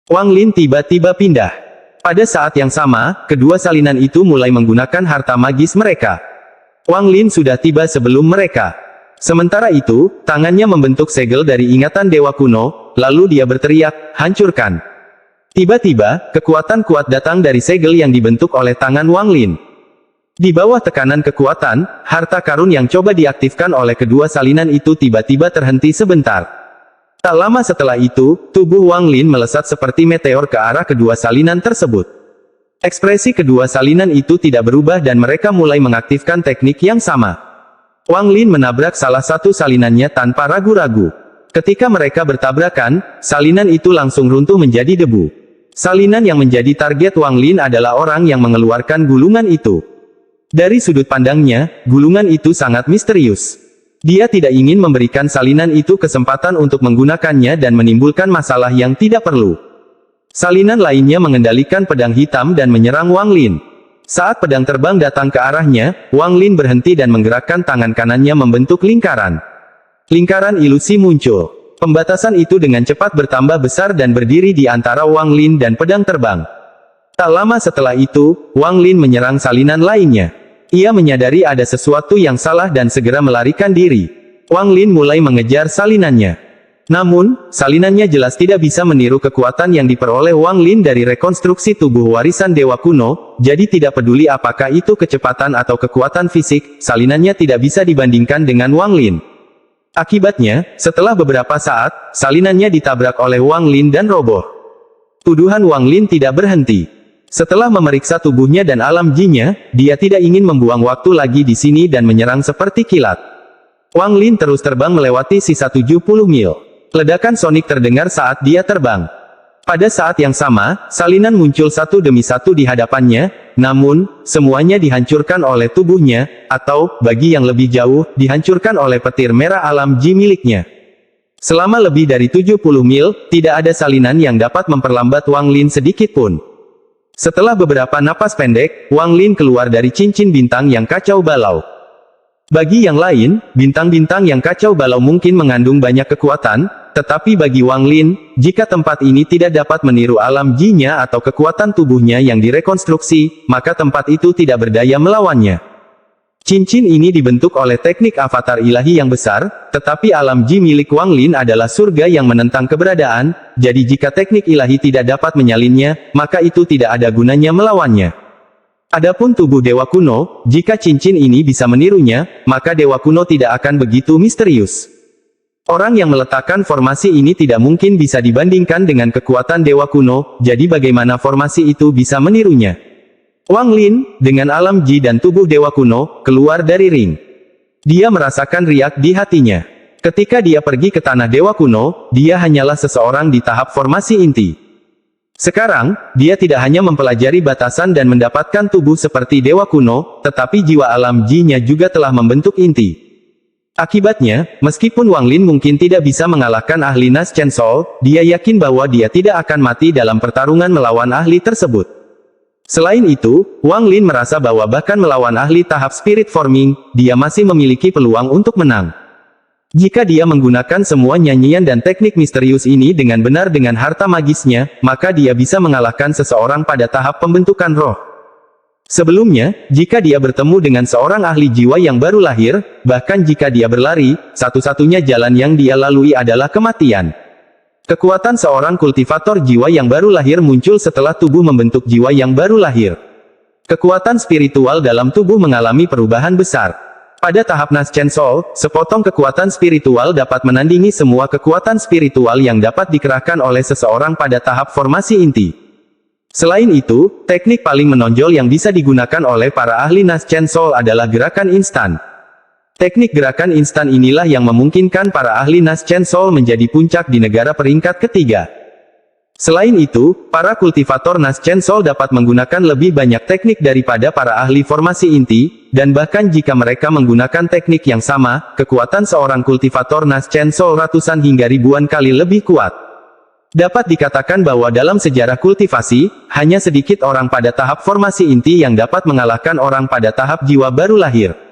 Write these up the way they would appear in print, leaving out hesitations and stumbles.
Wang Lin tiba-tiba pindah. Pada saat yang sama, kedua salinan itu mulai menggunakan harta magis mereka. Wang Lin sudah tiba sebelum mereka. Sementara itu, tangannya membentuk segel dari ingatan dewa kuno, lalu dia berteriak, "Hancurkan!" Tiba-tiba, kekuatan kuat datang dari segel yang dibentuk oleh tangan Wang Lin. Di bawah tekanan kekuatan, harta karun yang coba diaktifkan oleh kedua salinan itu tiba-tiba terhenti sebentar. Tak lama setelah itu, tubuh Wang Lin melesat seperti meteor ke arah kedua salinan tersebut. Ekspresi kedua salinan itu tidak berubah dan mereka mulai mengaktifkan teknik yang sama. Wang Lin menabrak salah satu salinannya tanpa ragu-ragu. Ketika mereka bertabrakan, salinan itu langsung runtuh menjadi debu. Salinan yang menjadi target Wang Lin adalah orang yang mengeluarkan gulungan itu. Dari sudut pandangnya, gulungan itu sangat misterius. Dia tidak ingin memberikan salinan itu kesempatan untuk menggunakannya dan menimbulkan masalah yang tidak perlu. Salinan lainnya mengendalikan pedang hitam dan menyerang Wang Lin. Saat pedang terbang datang ke arahnya, Wang Lin berhenti dan menggerakkan tangan kanannya membentuk lingkaran. Lingkaran ilusi muncul. Pembatasan itu dengan cepat bertambah besar dan berdiri di antara Wang Lin dan pedang terbang. Tak lama setelah itu, Wang Lin menyerang salinan lainnya. Ia menyadari ada sesuatu yang salah dan segera melarikan diri. Wang Lin mulai mengejar salinannya. Namun, salinannya jelas tidak bisa meniru kekuatan yang diperoleh Wang Lin dari rekonstruksi tubuh warisan Dewa Kuno, jadi tidak peduli apakah itu kecepatan atau kekuatan fisik, salinannya tidak bisa dibandingkan dengan Wang Lin. Akibatnya, setelah beberapa saat, salinannya ditabrak oleh Wang Lin dan roboh. Tuduhan Wang Lin tidak berhenti. Setelah memeriksa tubuhnya dan alam jinnya, dia tidak ingin membuang waktu lagi di sini dan menyerang seperti kilat. Wang Lin terus terbang melewati sisa 70 mil. Ledakan sonik terdengar saat dia terbang. Pada saat yang sama, salinan muncul satu demi satu di hadapannya, namun, semuanya dihancurkan oleh tubuhnya, atau, bagi yang lebih jauh, dihancurkan oleh petir merah alam ji miliknya. Selama lebih dari 70 mil, tidak ada salinan yang dapat memperlambat Wang Lin sedikit pun. Setelah beberapa napas pendek, Wang Lin keluar dari cincin bintang yang kacau balau. Bagi yang lain, bintang-bintang yang kacau balau mungkin mengandung banyak kekuatan, tetapi bagi Wang Lin, jika tempat ini tidak dapat meniru alam ji-nya atau kekuatan tubuhnya yang direkonstruksi, maka tempat itu tidak berdaya melawannya. Cincin ini dibentuk oleh teknik avatar ilahi yang besar, tetapi alam ji milik Wang Lin adalah surga yang menentang keberadaan, jadi jika teknik ilahi tidak dapat menyalinnya, maka itu tidak ada gunanya melawannya. Adapun tubuh Dewa Kuno, jika cincin ini bisa menirunya, maka Dewa Kuno tidak akan begitu misterius. Orang yang meletakkan formasi ini tidak mungkin bisa dibandingkan dengan kekuatan Dewa Kuno, jadi bagaimana formasi itu bisa menirunya? Wang Lin, dengan alam ji dan tubuh Dewa Kuno, keluar dari ring. Dia merasakan riak di hatinya. Ketika dia pergi ke tanah Dewa Kuno, dia hanyalah seseorang di tahap formasi inti. Sekarang, dia tidak hanya mempelajari batasan dan mendapatkan tubuh seperti Dewa Kuno, tetapi jiwa alam ji-nya juga telah membentuk inti. Akibatnya, meskipun Wang Lin mungkin tidak bisa mengalahkan ahli Nas Chen Sol, dia yakin bahwa dia tidak akan mati dalam pertarungan melawan ahli tersebut. Selain itu, Wang Lin merasa bahwa bahkan melawan ahli tahap spirit forming, dia masih memiliki peluang untuk menang. Jika dia menggunakan semua nyanyian dan teknik misterius ini dengan benar dengan harta magisnya, maka dia bisa mengalahkan seseorang pada tahap pembentukan roh. Sebelumnya, jika dia bertemu dengan seorang ahli jiwa yang baru lahir, bahkan jika dia berlari, satu-satunya jalan yang dia lalui adalah kematian. Kekuatan seorang kultivator jiwa yang baru lahir muncul setelah tubuh membentuk jiwa yang baru lahir. Kekuatan spiritual dalam tubuh mengalami perubahan besar. Pada tahap Nas Chen Sol, sepotong kekuatan spiritual dapat menandingi semua kekuatan spiritual yang dapat dikerahkan oleh seseorang pada tahap formasi inti. Selain itu, teknik paling menonjol yang bisa digunakan oleh para ahli Nas Chen Sol adalah gerakan instan. Teknik gerakan instan inilah yang memungkinkan para ahli Nas Chen Sol menjadi puncak di negara peringkat ketiga. Selain itu, para kultivator Nas Chen Sol dapat menggunakan lebih banyak teknik daripada para ahli formasi inti, dan bahkan jika mereka menggunakan teknik yang sama, kekuatan seorang kultivator Nas Chen Sol ratusan hingga ribuan kali lebih kuat. Dapat dikatakan bahwa dalam sejarah kultivasi, hanya sedikit orang pada tahap formasi inti yang dapat mengalahkan orang pada tahap jiwa baru lahir.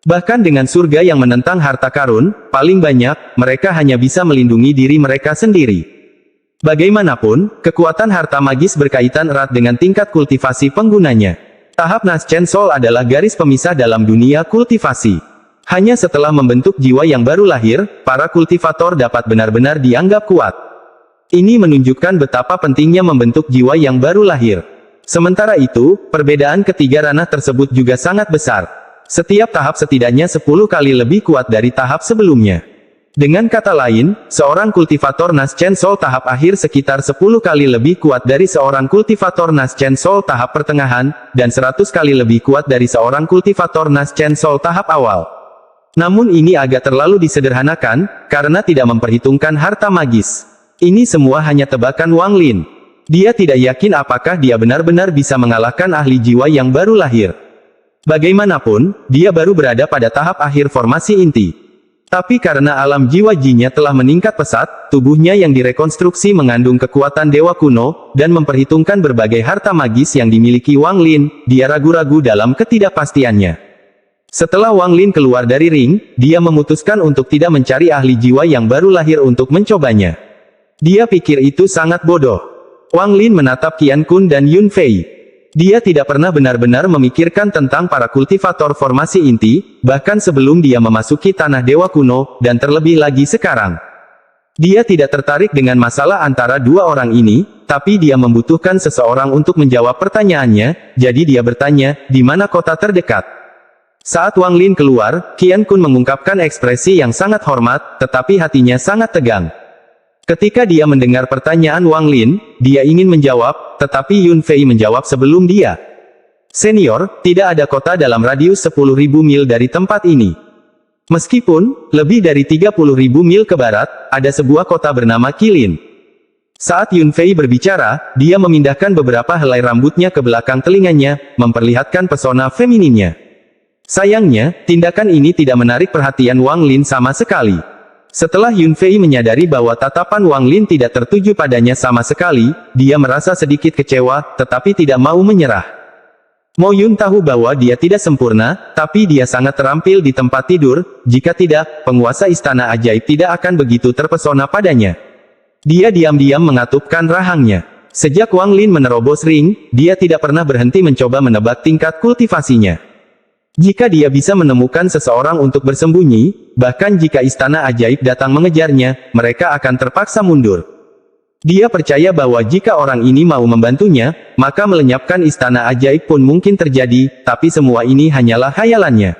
Bahkan dengan surga yang menentang harta karun, paling banyak, mereka hanya bisa melindungi diri mereka sendiri. Bagaimanapun, kekuatan harta magis berkaitan erat dengan tingkat kultivasi penggunanya. Tahap Naschen Soul adalah garis pemisah dalam dunia kultivasi. Hanya setelah membentuk jiwa yang baru lahir, para kultivator dapat benar-benar dianggap kuat. Ini menunjukkan betapa pentingnya membentuk jiwa yang baru lahir. Sementara itu, perbedaan ketiga ranah tersebut juga sangat besar. Setiap tahap setidaknya 10 kali lebih kuat dari tahap sebelumnya. Dengan kata lain, seorang kultivator Naschen Soul tahap akhir sekitar 10 kali lebih kuat dari seorang kultivator Naschen Soul tahap pertengahan, dan 100 kali lebih kuat dari seorang kultivator Naschen Soul tahap awal. Namun ini agak terlalu disederhanakan, karena tidak memperhitungkan harta magis. Ini semua hanya tebakan Wang Lin. Dia tidak yakin apakah dia benar-benar bisa mengalahkan ahli jiwa yang baru lahir. Bagaimanapun, dia baru berada pada tahap akhir formasi inti. Tapi karena alam jiwa Ji-nya telah meningkat pesat, tubuhnya yang direkonstruksi mengandung kekuatan dewa kuno, dan memperhitungkan berbagai harta magis yang dimiliki Wang Lin, dia ragu-ragu dalam ketidakpastiannya. Setelah Wang Lin keluar dari ring, dia memutuskan untuk tidak mencari ahli jiwa yang baru lahir untuk mencobanya. Dia pikir itu sangat bodoh. Wang Lin menatap Qian Kun dan Yun Fei. Dia tidak pernah benar-benar memikirkan tentang para kultivator formasi inti, bahkan sebelum dia memasuki tanah dewa kuno, dan terlebih lagi sekarang. Dia tidak tertarik dengan masalah antara dua orang ini, tapi dia membutuhkan seseorang untuk menjawab pertanyaannya, jadi dia bertanya, di mana kota terdekat? Saat Wang Lin keluar, Qian Kun mengungkapkan ekspresi yang sangat hormat, tetapi hatinya sangat tegang. Ketika dia mendengar pertanyaan Wang Lin, dia ingin menjawab, tetapi Yun Fei menjawab sebelum dia. Senior, tidak ada kota dalam radius 10.000 mil dari tempat ini. Meskipun, lebih dari 30.000 mil ke barat, ada sebuah kota bernama Qilin. Saat Yun Fei berbicara, dia memindahkan beberapa helai rambutnya ke belakang telinganya, memperlihatkan pesona femininnya. Sayangnya, tindakan ini tidak menarik perhatian Wang Lin sama sekali. Setelah Yun Fei menyadari bahwa tatapan Wang Lin tidak tertuju padanya sama sekali, dia merasa sedikit kecewa, tetapi tidak mau menyerah. Mo Yun tahu bahwa dia tidak sempurna, tapi dia sangat terampil di tempat tidur, jika tidak, penguasa istana ajaib tidak akan begitu terpesona padanya. Dia diam-diam mengatupkan rahangnya. Sejak Wang Lin menerobos ring, dia tidak pernah berhenti mencoba menebak tingkat kultivasinya. Jika dia bisa menemukan seseorang untuk bersembunyi, bahkan jika istana ajaib datang mengejarnya, mereka akan terpaksa mundur. Dia percaya bahwa jika orang ini mau membantunya, maka melenyapkan istana ajaib pun mungkin terjadi, tapi semua ini hanyalah khayalannya.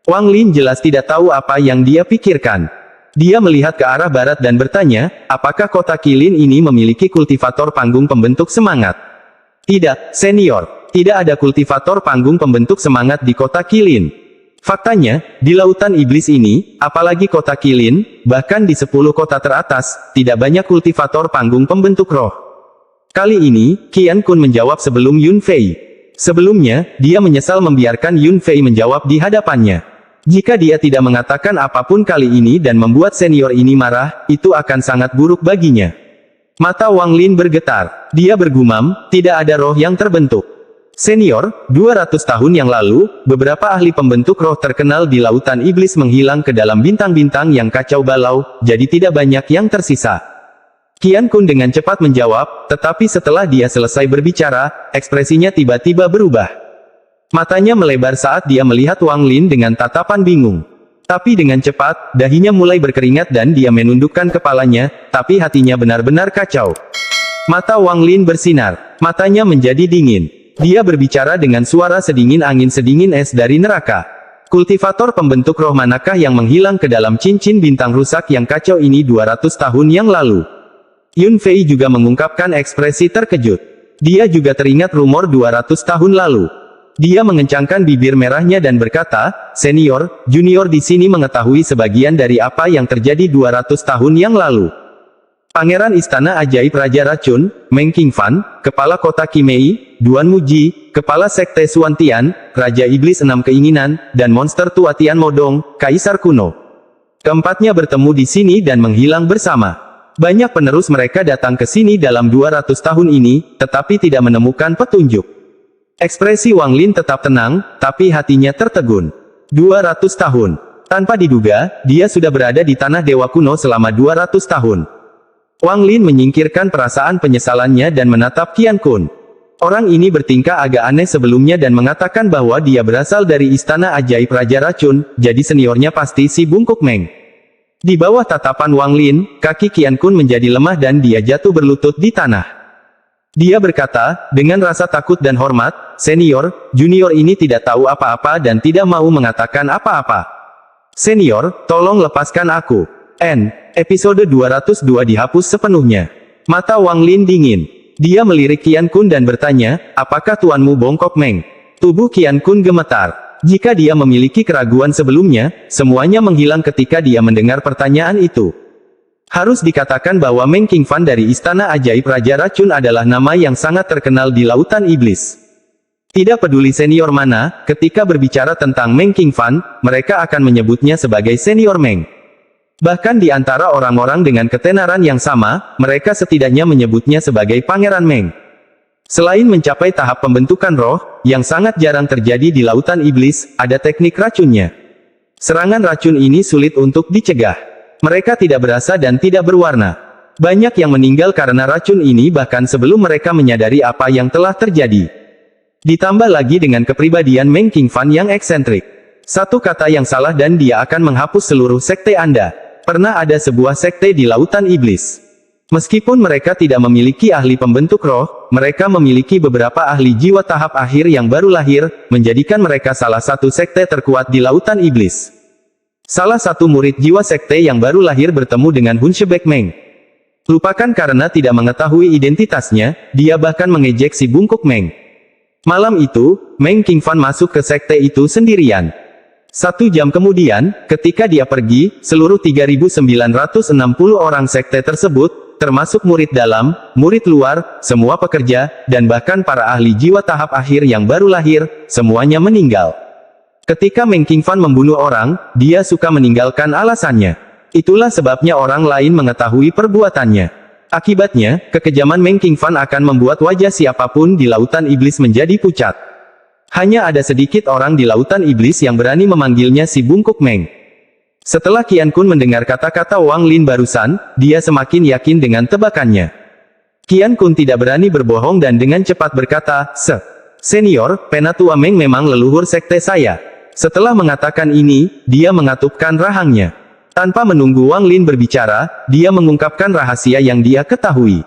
Wang Lin jelas tidak tahu apa yang dia pikirkan. Dia melihat ke arah barat dan bertanya, apakah kota Qilin ini memiliki kultivator panggung pembentuk semangat? Tidak, senior. Tidak ada kultivator panggung pembentuk semangat di kota Qilin. Faktanya, di lautan iblis ini, apalagi kota Qilin, bahkan di 10 kota teratas, tidak banyak kultivator panggung pembentuk roh. Kali ini, Qian Kun menjawab sebelum Yun Fei. Sebelumnya, dia menyesal membiarkan Yun Fei menjawab di hadapannya. Jika dia tidak mengatakan apapun kali ini dan membuat senior ini marah, itu akan sangat buruk baginya. Mata Wang Lin bergetar. Dia bergumam, tidak ada roh yang terbentuk. Senior, 200 tahun yang lalu, beberapa ahli pembentuk roh terkenal di lautan iblis menghilang ke dalam bintang-bintang yang kacau balau, jadi tidak banyak yang tersisa. Qian Kun dengan cepat menjawab, tetapi setelah dia selesai berbicara, ekspresinya tiba-tiba berubah. Matanya melebar saat dia melihat Wang Lin dengan tatapan bingung. Tapi dengan cepat, dahinya mulai berkeringat dan dia menundukkan kepalanya, tapi hatinya benar-benar kacau. Mata Wang Lin bersinar, matanya menjadi dingin. Dia berbicara dengan suara sedingin angin sedingin es dari neraka. Kultivator pembentuk roh manakah yang menghilang ke dalam cincin bintang rusak yang kacau ini 200 tahun yang lalu? Yun Fei juga mengungkapkan ekspresi terkejut. Dia juga teringat rumor 200 tahun lalu. Dia mengencangkan bibir merahnya dan berkata, senior, junior di sini mengetahui sebagian dari apa yang terjadi 200 tahun yang lalu. Pangeran Istana Ajaib Raja Racun, Meng Qingfan, Kepala Kota Qimei, Duan Muji, Kepala Sekte Suantian, Raja Iblis Enam Keinginan, dan monster tua Tian Modong, Kaisar Kuno. Keempatnya bertemu di sini dan menghilang bersama. Banyak penerus mereka datang ke sini dalam 200 tahun ini, tetapi tidak menemukan petunjuk. Ekspresi Wang Lin tetap tenang, tapi hatinya tertegun. 200 tahun. Tanpa diduga, dia sudah berada di tanah dewa kuno selama 200 tahun. Wang Lin menyingkirkan perasaan penyesalannya dan menatap Qian Kun. Orang ini bertingkah agak aneh sebelumnya dan mengatakan bahwa dia berasal dari Istana Ajaib Raja Racun, jadi seniornya pasti si Bungkuk Meng. Di bawah tatapan Wang Lin, kaki Qian Kun menjadi lemah dan dia jatuh berlutut di tanah. Dia berkata, dengan rasa takut dan hormat, "Senior, junior ini tidak tahu apa-apa dan tidak mau mengatakan apa-apa. Senior, tolong lepaskan aku." Episode 202 dihapus sepenuhnya. Mata Wang Lin dingin. Dia melirik Qian Kun dan bertanya, "Apakah tuanmu Bongkok Meng?" Tubuh Qian Kun gemetar. Jika dia memiliki keraguan sebelumnya, semuanya menghilang ketika dia mendengar pertanyaan itu. Harus dikatakan bahwa Meng Qingfan dari Istana Ajaib Raja Racun adalah nama yang sangat terkenal di Lautan Iblis. Tidak peduli senior mana, ketika berbicara tentang Meng Qingfan, mereka akan menyebutnya sebagai senior Meng. Bahkan di antara orang-orang dengan ketenaran yang sama, mereka setidaknya menyebutnya sebagai Pangeran Meng. Selain mencapai tahap pembentukan roh, yang sangat jarang terjadi di Lautan Iblis, ada teknik racunnya. Serangan racun ini sulit untuk dicegah. Mereka tidak berasa dan tidak berwarna. Banyak yang meninggal karena racun ini bahkan sebelum mereka menyadari apa yang telah terjadi. Ditambah lagi dengan kepribadian Meng Qingfan yang eksentrik. Satu kata yang salah dan dia akan menghapus seluruh sekte Anda. Pernah ada sebuah sekte di Lautan Iblis. Meskipun mereka tidak memiliki ahli pembentuk roh, mereka memiliki beberapa ahli jiwa tahap akhir yang baru lahir, menjadikan mereka salah satu sekte terkuat di Lautan Iblis. Salah satu murid jiwa sekte yang baru lahir bertemu dengan Hun Shebek Meng. Lupakan karena tidak mengetahui identitasnya, dia bahkan mengejek si Bungkuk Meng. Malam itu, Meng Qingfan masuk ke sekte itu sendirian. 1 jam kemudian, ketika dia pergi, seluruh 3.960 orang sekte tersebut, termasuk murid dalam, murid luar, semua pekerja, dan bahkan para ahli jiwa tahap akhir yang baru lahir, semuanya meninggal. Ketika Meng Qingfan membunuh orang, dia suka meninggalkan alasannya. Itulah sebabnya orang lain mengetahui perbuatannya. Akibatnya, kekejaman Meng Qingfan akan membuat wajah siapapun di Lautan Iblis menjadi pucat. Hanya ada sedikit orang di Lautan Iblis yang berani memanggilnya si Bungkuk Meng. Setelah Qian Kun mendengar kata-kata Wang Lin barusan, dia semakin yakin dengan tebakannya. Qian Kun tidak berani berbohong dan dengan cepat berkata, Senior, Penatua Meng memang leluhur sekte saya." Setelah mengatakan ini, dia mengatupkan rahangnya. Tanpa menunggu Wang Lin berbicara, dia mengungkapkan rahasia yang dia ketahui.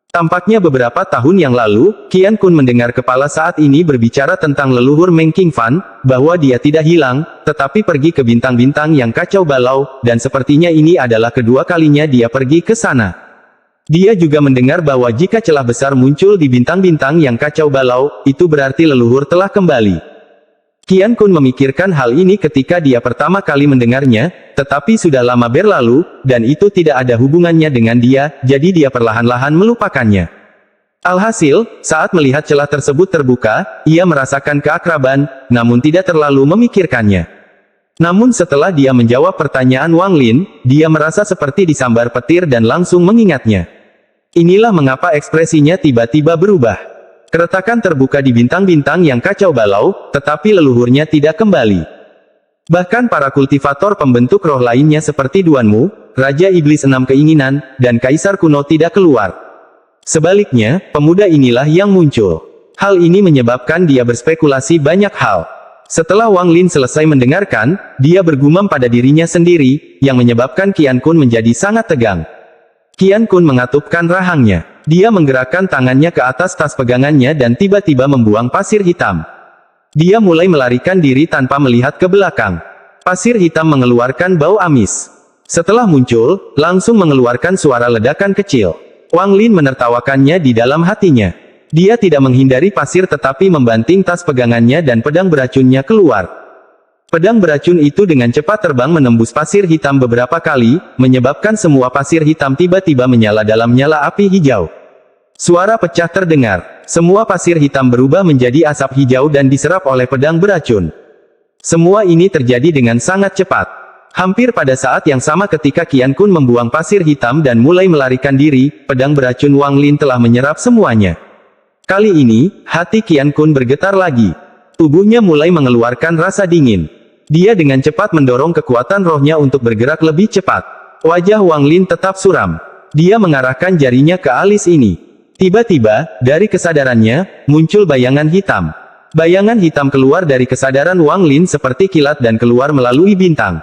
Tampaknya beberapa tahun yang lalu, Qian Kun mendengar kepala saat ini berbicara tentang leluhur Meng Qingfan, bahwa dia tidak hilang, tetapi pergi ke bintang-bintang yang kacau balau, dan sepertinya ini adalah kedua kalinya dia pergi ke sana. Dia juga mendengar bahwa jika celah besar muncul di bintang-bintang yang kacau balau, itu berarti leluhur telah kembali. Qian Kun memikirkan hal ini ketika dia pertama kali mendengarnya, tetapi sudah lama berlalu, dan itu tidak ada hubungannya dengan dia, jadi dia perlahan-lahan melupakannya. Alhasil, saat melihat celah tersebut terbuka, ia merasakan keakraban, namun tidak terlalu memikirkannya. Namun setelah dia menjawab pertanyaan Wang Lin, dia merasa seperti disambar petir dan langsung mengingatnya. Inilah mengapa ekspresinya tiba-tiba berubah. Keretakan terbuka di bintang-bintang yang kacau balau, tetapi leluhurnya tidak kembali. Bahkan para kultivator pembentuk roh lainnya seperti Duanmu, Raja Iblis Enam Keinginan, dan Kaisar Kuno tidak keluar. Sebaliknya, pemuda inilah yang muncul. Hal ini menyebabkan dia berspekulasi banyak hal. Setelah Wang Lin selesai mendengarkan, dia bergumam pada dirinya sendiri, yang menyebabkan Qian Kun menjadi sangat tegang. Qian Kun mengatupkan rahangnya. Dia menggerakkan tangannya ke atas tas pegangannya dan tiba-tiba membuang pasir hitam. Dia mulai melarikan diri tanpa melihat ke belakang. Pasir hitam mengeluarkan bau amis. Setelah muncul, langsung mengeluarkan suara ledakan kecil. Wang Lin menertawakannya di dalam hatinya. Dia tidak menghindari pasir tetapi membanting tas pegangannya dan pedang beracunnya keluar. Pedang beracun itu dengan cepat terbang menembus pasir hitam beberapa kali, menyebabkan semua pasir hitam tiba-tiba menyala dalam nyala api hijau. Suara pecah terdengar. Semua pasir hitam berubah menjadi asap hijau dan diserap oleh pedang beracun. Semua ini terjadi dengan sangat cepat. Hampir pada saat yang sama ketika Qian Kun membuang pasir hitam dan mulai melarikan diri, pedang beracun Wang Lin telah menyerap semuanya. Kali ini, hati Qian Kun bergetar lagi. Tubuhnya mulai mengeluarkan rasa dingin. Dia dengan cepat mendorong kekuatan rohnya untuk bergerak lebih cepat. Wajah Wang Lin tetap suram. Dia mengarahkan jarinya ke alis ini. Tiba-tiba, dari kesadarannya, muncul bayangan hitam. Bayangan hitam keluar dari kesadaran Wang Lin seperti kilat dan keluar melalui bintang.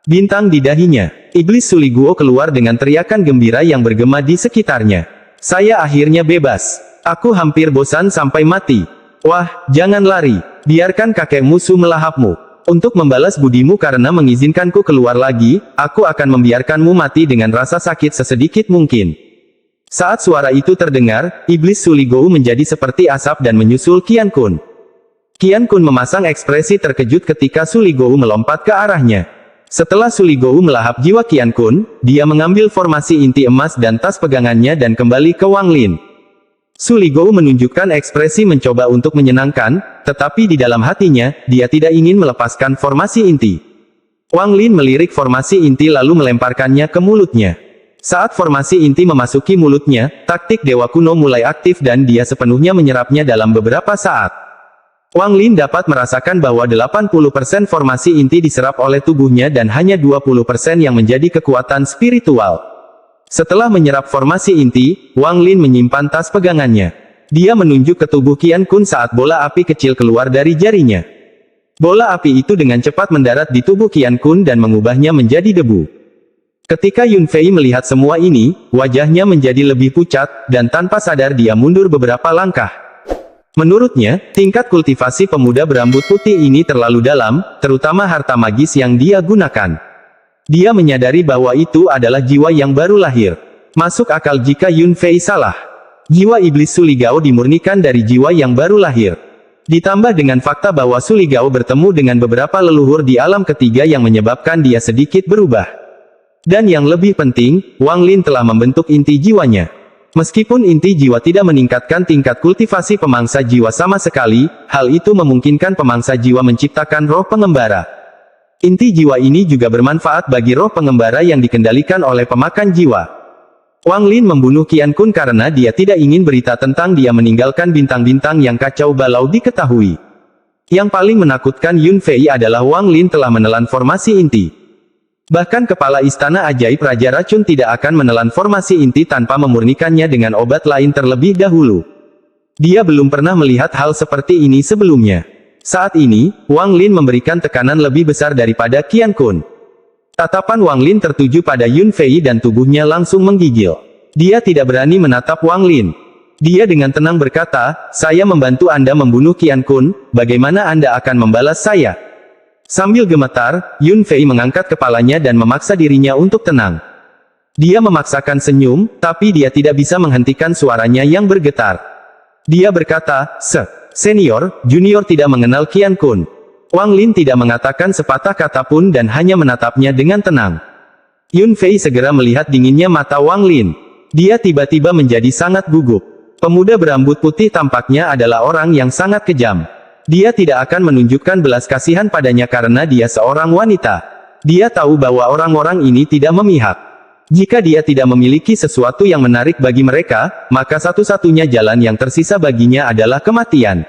Bintang di dahinya. Iblis Suliguo keluar dengan teriakan gembira yang bergema di sekitarnya. Saya akhirnya bebas. Aku hampir bosan sampai mati. Wah, jangan lari. Biarkan kakek musuh melahapmu. Untuk membalas budimu karena mengizinkanku keluar lagi, aku akan membiarkanmu mati dengan rasa sakit sesedikit mungkin. Saat suara itu terdengar, Iblis Suligou menjadi seperti asap dan menyusul Qian Kun. Qian Kun memasang ekspresi terkejut ketika Suligou melompat ke arahnya. Setelah Suligou melahap jiwa Qian Kun, dia mengambil formasi inti emas dan tas pegangannya dan kembali ke Wang Lin. Suligou menunjukkan ekspresi mencoba untuk menyenangkan, tetapi di dalam hatinya, dia tidak ingin melepaskan formasi inti. Wang Lin melirik formasi inti lalu melemparkannya ke mulutnya. Saat formasi inti memasuki mulutnya, taktik Dewa Kuno mulai aktif dan dia sepenuhnya menyerapnya dalam beberapa saat. Wang Lin dapat merasakan bahwa 80% formasi inti diserap oleh tubuhnya dan hanya 20% yang menjadi kekuatan spiritual. Setelah menyerap formasi inti, Wang Lin menyimpan tas pegangannya. Dia menunjuk ke tubuh Qian Kun saat bola api kecil keluar dari jarinya. Bola api itu dengan cepat mendarat di tubuh Qian Kun dan mengubahnya menjadi debu. Ketika Yun Fei melihat semua ini, wajahnya menjadi lebih pucat, dan tanpa sadar dia mundur beberapa langkah. Menurutnya, tingkat kultivasi pemuda berambut putih ini terlalu dalam, terutama harta magis yang dia gunakan. Dia menyadari bahwa itu adalah jiwa yang baru lahir. Masuk akal jika Yun Fei salah. Jiwa iblis Suligao dimurnikan dari jiwa yang baru lahir. Ditambah dengan fakta bahwa Suligao bertemu dengan beberapa leluhur di alam ketiga yang menyebabkan dia sedikit berubah. Dan yang lebih penting, Wang Lin telah membentuk inti jiwanya. Meskipun inti jiwa tidak meningkatkan tingkat kultivasi pemangsa jiwa sama sekali, hal itu memungkinkan pemangsa jiwa menciptakan roh pengembara. Inti jiwa ini juga bermanfaat bagi roh pengembara yang dikendalikan oleh pemakan jiwa. Wang Lin membunuh Qian Kun karena dia tidak ingin berita tentang dia meninggalkan bintang-bintang yang kacau balau diketahui. Yang paling menakutkan Yun Fei adalah Wang Lin telah menelan formasi inti. Bahkan kepala istana ajaib Raja Racun tidak akan menelan formasi inti tanpa memurnikannya dengan obat lain terlebih dahulu. Dia belum pernah melihat hal seperti ini sebelumnya. Saat ini, Wang Lin memberikan tekanan lebih besar daripada Qian Kun. Tatapan Wang Lin tertuju pada Yun Fei dan tubuhnya langsung menggigil. Dia tidak berani menatap Wang Lin. Dia dengan tenang berkata, saya membantu Anda membunuh Qian Kun, bagaimana Anda akan membalas saya? Sambil gemetar, Yun Fei mengangkat kepalanya dan memaksa dirinya untuk tenang. Dia memaksakan senyum, tapi dia tidak bisa menghentikan suaranya yang bergetar. Dia berkata, Senior, Junior tidak mengenal Qian Kun. Wang Lin tidak mengatakan sepatah kata pun dan hanya menatapnya dengan tenang. Yun Fei segera melihat dinginnya mata Wang Lin. Dia tiba-tiba menjadi sangat gugup. Pemuda berambut putih tampaknya adalah orang yang sangat kejam. Dia tidak akan menunjukkan belas kasihan padanya karena dia seorang wanita. Dia tahu bahwa orang-orang ini tidak memihak. Jika dia tidak memiliki sesuatu yang menarik bagi mereka, maka satu-satunya jalan yang tersisa baginya adalah kematian.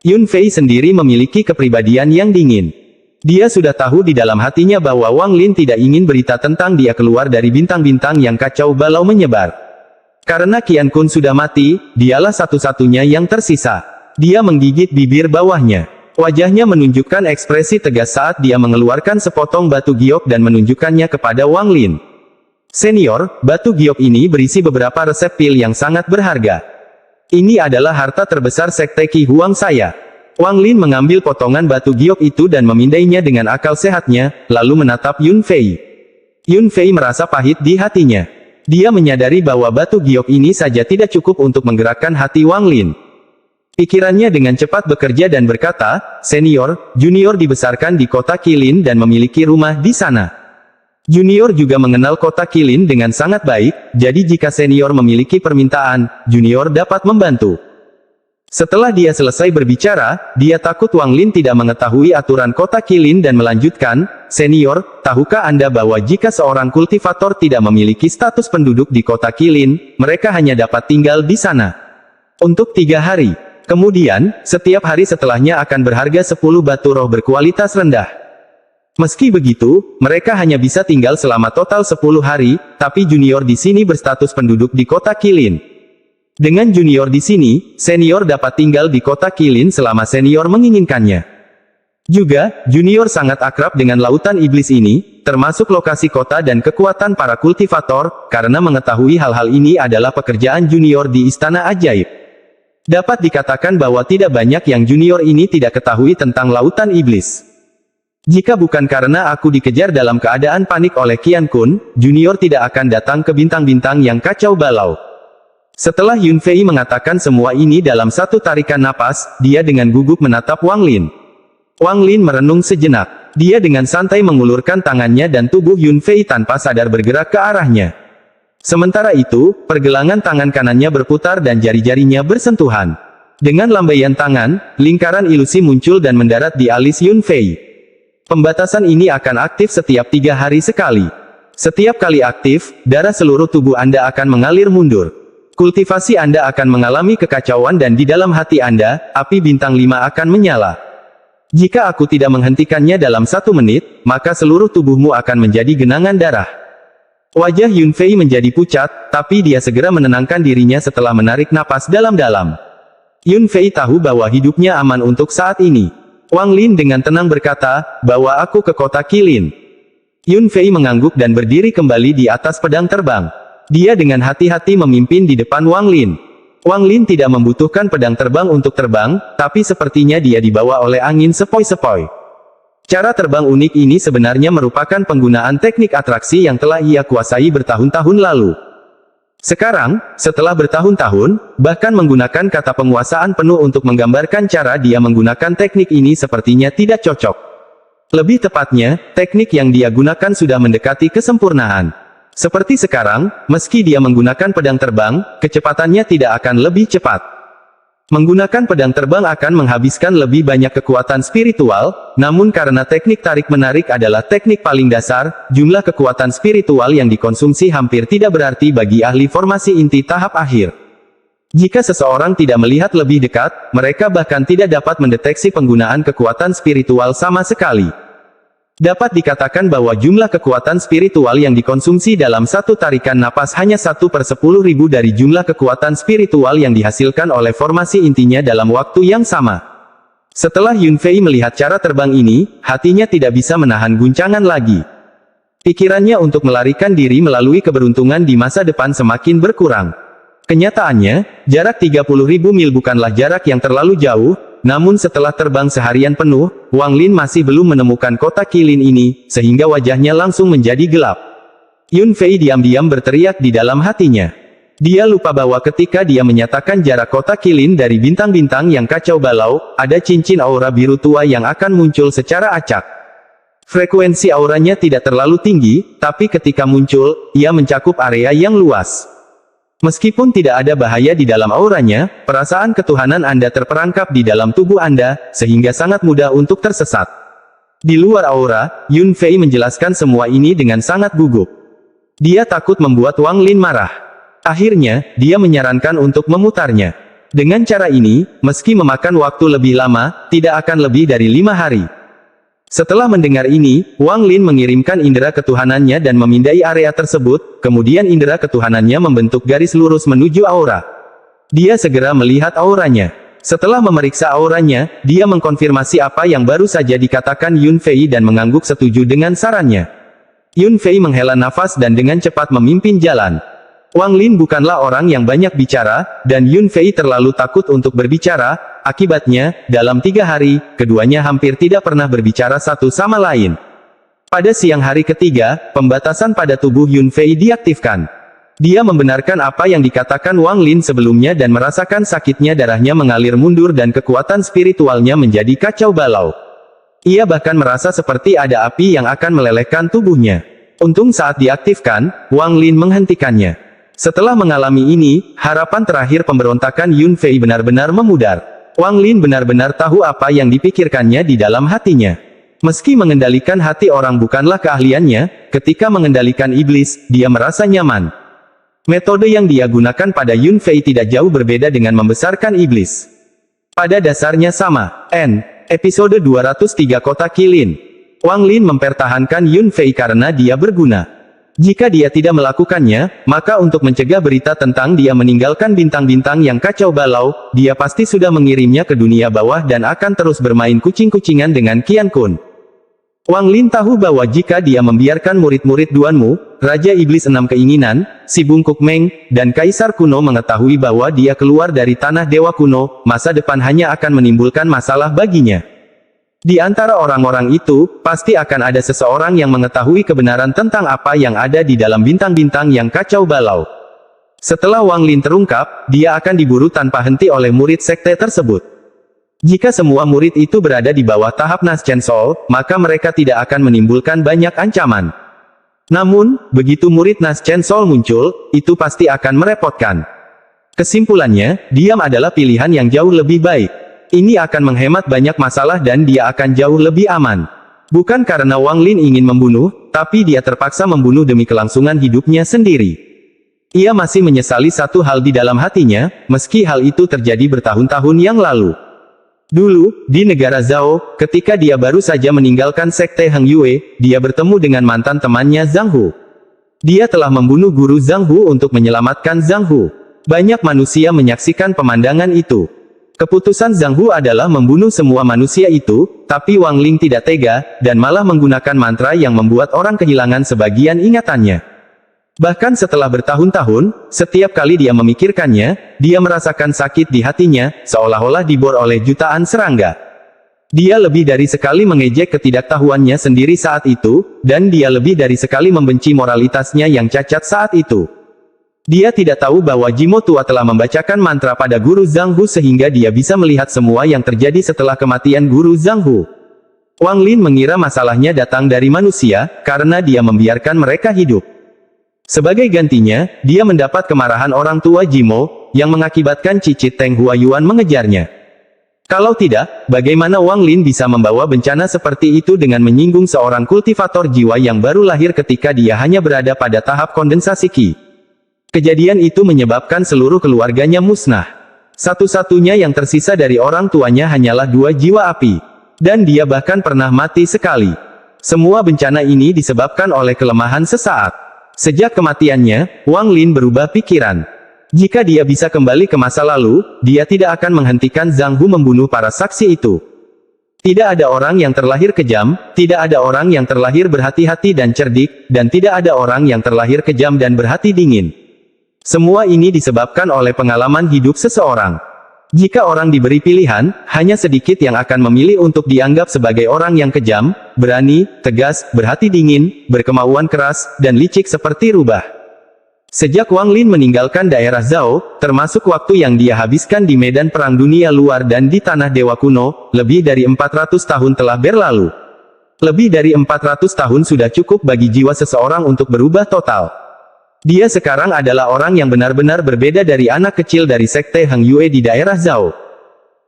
Yun Fei sendiri memiliki kepribadian yang dingin. Dia sudah tahu di dalam hatinya bahwa Wang Lin tidak ingin berita tentang dia keluar dari bintang-bintang yang kacau balau menyebar. Karena Qian Kun sudah mati, dialah satu-satunya yang tersisa. Dia menggigit bibir bawahnya. Wajahnya menunjukkan ekspresi tegas saat dia mengeluarkan sepotong batu giok dan menunjukkannya kepada Wang Lin. Senior, batu giok ini berisi beberapa resep pil yang sangat berharga. Ini adalah harta terbesar Sekte Qi Huang saya. Wang Lin mengambil potongan batu giok itu dan memindainya dengan akal sehatnya, lalu menatap Yun Fei. Yun Fei merasa pahit di hatinya. Dia menyadari bahwa batu giok ini saja tidak cukup untuk menggerakkan hati Wang Lin. Pikirannya dengan cepat bekerja dan berkata, Senior, Junior dibesarkan di kota Qilin dan memiliki rumah di sana. Junior juga mengenal kota Qilin dengan sangat baik, jadi jika senior memiliki permintaan, Junior dapat membantu. Setelah dia selesai berbicara, dia takut Wang Lin tidak mengetahui aturan kota Qilin dan melanjutkan, Senior, tahukah Anda bahwa jika seorang kultivator tidak memiliki status penduduk di kota Qilin, mereka hanya dapat tinggal di sana untuk 3 hari. Kemudian, setiap hari setelahnya akan berharga 10 batu roh berkualitas rendah. Meski begitu, mereka hanya bisa tinggal selama total 10 hari, tapi junior di sini berstatus penduduk di kota Qilin. Dengan junior di sini, senior dapat tinggal di kota Qilin selama senior menginginkannya. Juga, junior sangat akrab dengan lautan iblis ini, termasuk lokasi kota dan kekuatan para kultivator, karena mengetahui hal-hal ini adalah pekerjaan junior di Istana Ajaib. Dapat dikatakan bahwa tidak banyak yang junior ini tidak ketahui tentang lautan iblis. Jika bukan karena aku dikejar dalam keadaan panik oleh Qian Kun, junior tidak akan datang ke bintang-bintang yang kacau balau. Setelah Yun Fei mengatakan semua ini dalam satu tarikan napas, dia dengan gugup menatap Wang Lin. Wang Lin merenung sejenak. Dia dengan santai mengulurkan tangannya dan tubuh Yun Fei tanpa sadar bergerak ke arahnya. Sementara itu, pergelangan tangan kanannya berputar dan jari-jarinya bersentuhan. Dengan lambaian tangan, lingkaran ilusi muncul dan mendarat di alis Yun Fei. Pembatasan ini akan aktif setiap 3 hari sekali. Setiap kali aktif, darah seluruh tubuh Anda akan mengalir mundur. Kultivasi Anda akan mengalami kekacauan dan di dalam hati Anda, api bintang 5 akan menyala. Jika aku tidak menghentikannya dalam 1 menit, maka seluruh tubuhmu akan menjadi genangan darah. Wajah Yun Fei menjadi pucat, tapi dia segera menenangkan dirinya setelah menarik napas dalam-dalam. Yun Fei tahu bahwa hidupnya aman untuk saat ini. Wang Lin dengan tenang berkata, "Bawa aku ke kota Qilin." Yun Fei mengangguk dan berdiri kembali di atas pedang terbang. Dia dengan hati-hati memimpin di depan Wang Lin. Wang Lin tidak membutuhkan pedang terbang untuk terbang, tapi sepertinya dia dibawa oleh angin sepoi-sepoi. Cara terbang unik ini sebenarnya merupakan penggunaan teknik atraksi yang telah ia kuasai bertahun-tahun lalu. Sekarang, setelah bertahun-tahun, bahkan menggunakan kata penguasaan penuh untuk menggambarkan cara dia menggunakan teknik ini sepertinya tidak cocok. Lebih tepatnya, teknik yang dia gunakan sudah mendekati kesempurnaan. Seperti sekarang, meski dia menggunakan pedang terbang, kecepatannya tidak akan lebih cepat. Menggunakan pedang terbang akan menghabiskan lebih banyak kekuatan spiritual, namun karena teknik tarik-menarik adalah teknik paling dasar, jumlah kekuatan spiritual yang dikonsumsi hampir tidak berarti bagi ahli formasi inti tahap akhir. Jika seseorang tidak melihat lebih dekat, mereka bahkan tidak dapat mendeteksi penggunaan kekuatan spiritual sama sekali. Dapat dikatakan bahwa jumlah kekuatan spiritual yang dikonsumsi dalam satu tarikan napas hanya 1/10.000 dari jumlah kekuatan spiritual yang dihasilkan oleh formasi intinya dalam waktu yang sama. Setelah Yun Fei melihat cara terbang ini, hatinya tidak bisa menahan guncangan lagi. Pikirannya untuk melarikan diri melalui keberuntungan di masa depan semakin berkurang. Kenyataannya, jarak 30.000 mil bukanlah jarak yang terlalu jauh, namun setelah terbang seharian penuh, Wang Lin masih belum menemukan kota Qilin ini, sehingga wajahnya langsung menjadi gelap. Yun Fei diam-diam berteriak di dalam hatinya. Dia lupa bahwa ketika dia menyatakan jarak kota Qilin dari bintang-bintang yang kacau balau, ada cincin aura biru tua yang akan muncul secara acak. Frekuensi auranya tidak terlalu tinggi, tapi ketika muncul, ia mencakup area yang luas. Meskipun tidak ada bahaya di dalam auranya, perasaan ketuhanan Anda terperangkap di dalam tubuh Anda, sehingga sangat mudah untuk tersesat. Di luar aura, Yun Fei menjelaskan semua ini dengan sangat gugup. Dia takut membuat Wang Lin marah. Akhirnya, dia menyarankan untuk memutarnya. Dengan cara ini, meski memakan waktu lebih lama, tidak akan lebih dari 5 hari. Setelah mendengar ini, Wang Lin mengirimkan indera ketuhanannya dan memindai area tersebut, kemudian indera ketuhanannya membentuk garis lurus menuju aura. Dia segera melihat auranya. Setelah memeriksa auranya, dia mengkonfirmasi apa yang baru saja dikatakan Yun Fei dan mengangguk setuju dengan sarannya. Yun Fei menghela nafas dan dengan cepat memimpin jalan. Wang Lin bukanlah orang yang banyak bicara, dan Yun Fei terlalu takut untuk berbicara. Akibatnya, dalam 3 hari, keduanya hampir tidak pernah berbicara satu sama lain. Pada siang hari ketiga, pembatasan pada tubuh Yun Fei diaktifkan. Dia membenarkan apa yang dikatakan Wang Lin sebelumnya dan merasakan sakitnya darahnya mengalir mundur dan kekuatan spiritualnya menjadi kacau balau. Ia bahkan merasa seperti ada api yang akan melelehkan tubuhnya. Untung saat diaktifkan, Wang Lin menghentikannya. Setelah mengalami ini, harapan terakhir pemberontakan Yun Fei benar-benar memudar. Wang Lin benar-benar tahu apa yang dipikirkannya di dalam hatinya. Meski mengendalikan hati orang bukanlah keahliannya, ketika mengendalikan iblis, dia merasa nyaman. Metode yang dia gunakan pada Yun Fei tidak jauh berbeda dengan membesarkan iblis. Pada dasarnya sama. Episode 203 Kota Qilin. Wang Lin mempertahankan Yun Fei karena dia berguna. Jika dia tidak melakukannya, maka untuk mencegah berita tentang dia meninggalkan bintang-bintang yang kacau balau, dia pasti sudah mengirimnya ke dunia bawah dan akan terus bermain kucing-kucingan dengan Qian Kun. Wang Lin tahu bahwa jika dia membiarkan murid-murid Duanmu, Raja Iblis Enam Keinginan, si Bungkuk Meng, dan Kaisar Kuno mengetahui bahwa dia keluar dari tanah Dewa Kuno, masa depan hanya akan menimbulkan masalah baginya. Di antara orang-orang itu, pasti akan ada seseorang yang mengetahui kebenaran tentang apa yang ada di dalam bintang-bintang yang kacau balau. Setelah Wang Lin terungkap, dia akan diburu tanpa henti oleh murid sekte tersebut. Jika semua murid itu berada di bawah tahap Nas Chen Sol, maka mereka tidak akan menimbulkan banyak ancaman. Namun, begitu murid Nas Chen Sol muncul, itu pasti akan merepotkan. Kesimpulannya, diam adalah pilihan yang jauh lebih baik. Ini akan menghemat banyak masalah dan dia akan jauh lebih aman. Bukan karena Wang Lin ingin membunuh, tapi dia terpaksa membunuh demi kelangsungan hidupnya sendiri. Ia masih menyesali satu hal di dalam hatinya, meski hal itu terjadi bertahun-tahun yang lalu. Dulu, di negara Zhao, ketika dia baru saja meninggalkan sekte Heng Yue, dia bertemu dengan mantan temannya Zhang Hu. Dia telah membunuh guru Zhang Hu untuk menyelamatkan Zhang Hu. Banyak manusia menyaksikan pemandangan itu. Keputusan Zhang Hu adalah membunuh semua manusia itu, tapi Wang Lin tidak tega, dan malah menggunakan mantra yang membuat orang kehilangan sebagian ingatannya. Bahkan setelah bertahun-tahun, setiap kali dia memikirkannya, dia merasakan sakit di hatinya, seolah-olah dibor oleh jutaan serangga. Dia lebih dari sekali mengejek ketidaktahuannya sendiri saat itu, dan dia lebih dari sekali membenci moralitasnya yang cacat saat itu. Dia tidak tahu bahwa Jimo tua telah membacakan mantra pada guru Zhang Hu sehingga dia bisa melihat semua yang terjadi setelah kematian guru Zhang Hu. Wang Lin mengira masalahnya datang dari manusia, karena dia membiarkan mereka hidup. Sebagai gantinya, dia mendapat kemarahan orang tua Jimo, yang mengakibatkan cicit Teng Huayuan mengejarnya. Kalau tidak, bagaimana Wang Lin bisa membawa bencana seperti itu dengan menyinggung seorang kultivator jiwa yang baru lahir ketika dia hanya berada pada tahap kondensasi Qi? Kejadian itu menyebabkan seluruh keluarganya musnah. Satu-satunya yang tersisa dari orang tuanya hanyalah 2 jiwa api. Dan dia bahkan pernah mati sekali. Semua bencana ini disebabkan oleh kelemahan sesaat. Sejak kematiannya, Wang Lin berubah pikiran. Jika dia bisa kembali ke masa lalu, dia tidak akan menghentikan Zhang Hu membunuh para saksi itu. Tidak ada orang yang terlahir kejam, tidak ada orang yang terlahir berhati-hati dan cerdik, dan tidak ada orang yang terlahir kejam dan berhati dingin. Semua ini disebabkan oleh pengalaman hidup seseorang. Jika orang diberi pilihan, hanya sedikit yang akan memilih untuk dianggap sebagai orang yang kejam, berani, tegas, berhati dingin, berkemauan keras, dan licik seperti rubah. Sejak Wang Lin meninggalkan daerah Zhao, termasuk waktu yang dia habiskan di medan perang dunia luar dan di tanah Dewa Kuno, lebih dari 400 tahun telah berlalu. Lebih dari 400 tahun sudah cukup bagi jiwa seseorang untuk berubah total. Dia sekarang adalah orang yang benar-benar berbeda dari anak kecil dari sekte Heng Yue di daerah Zhao.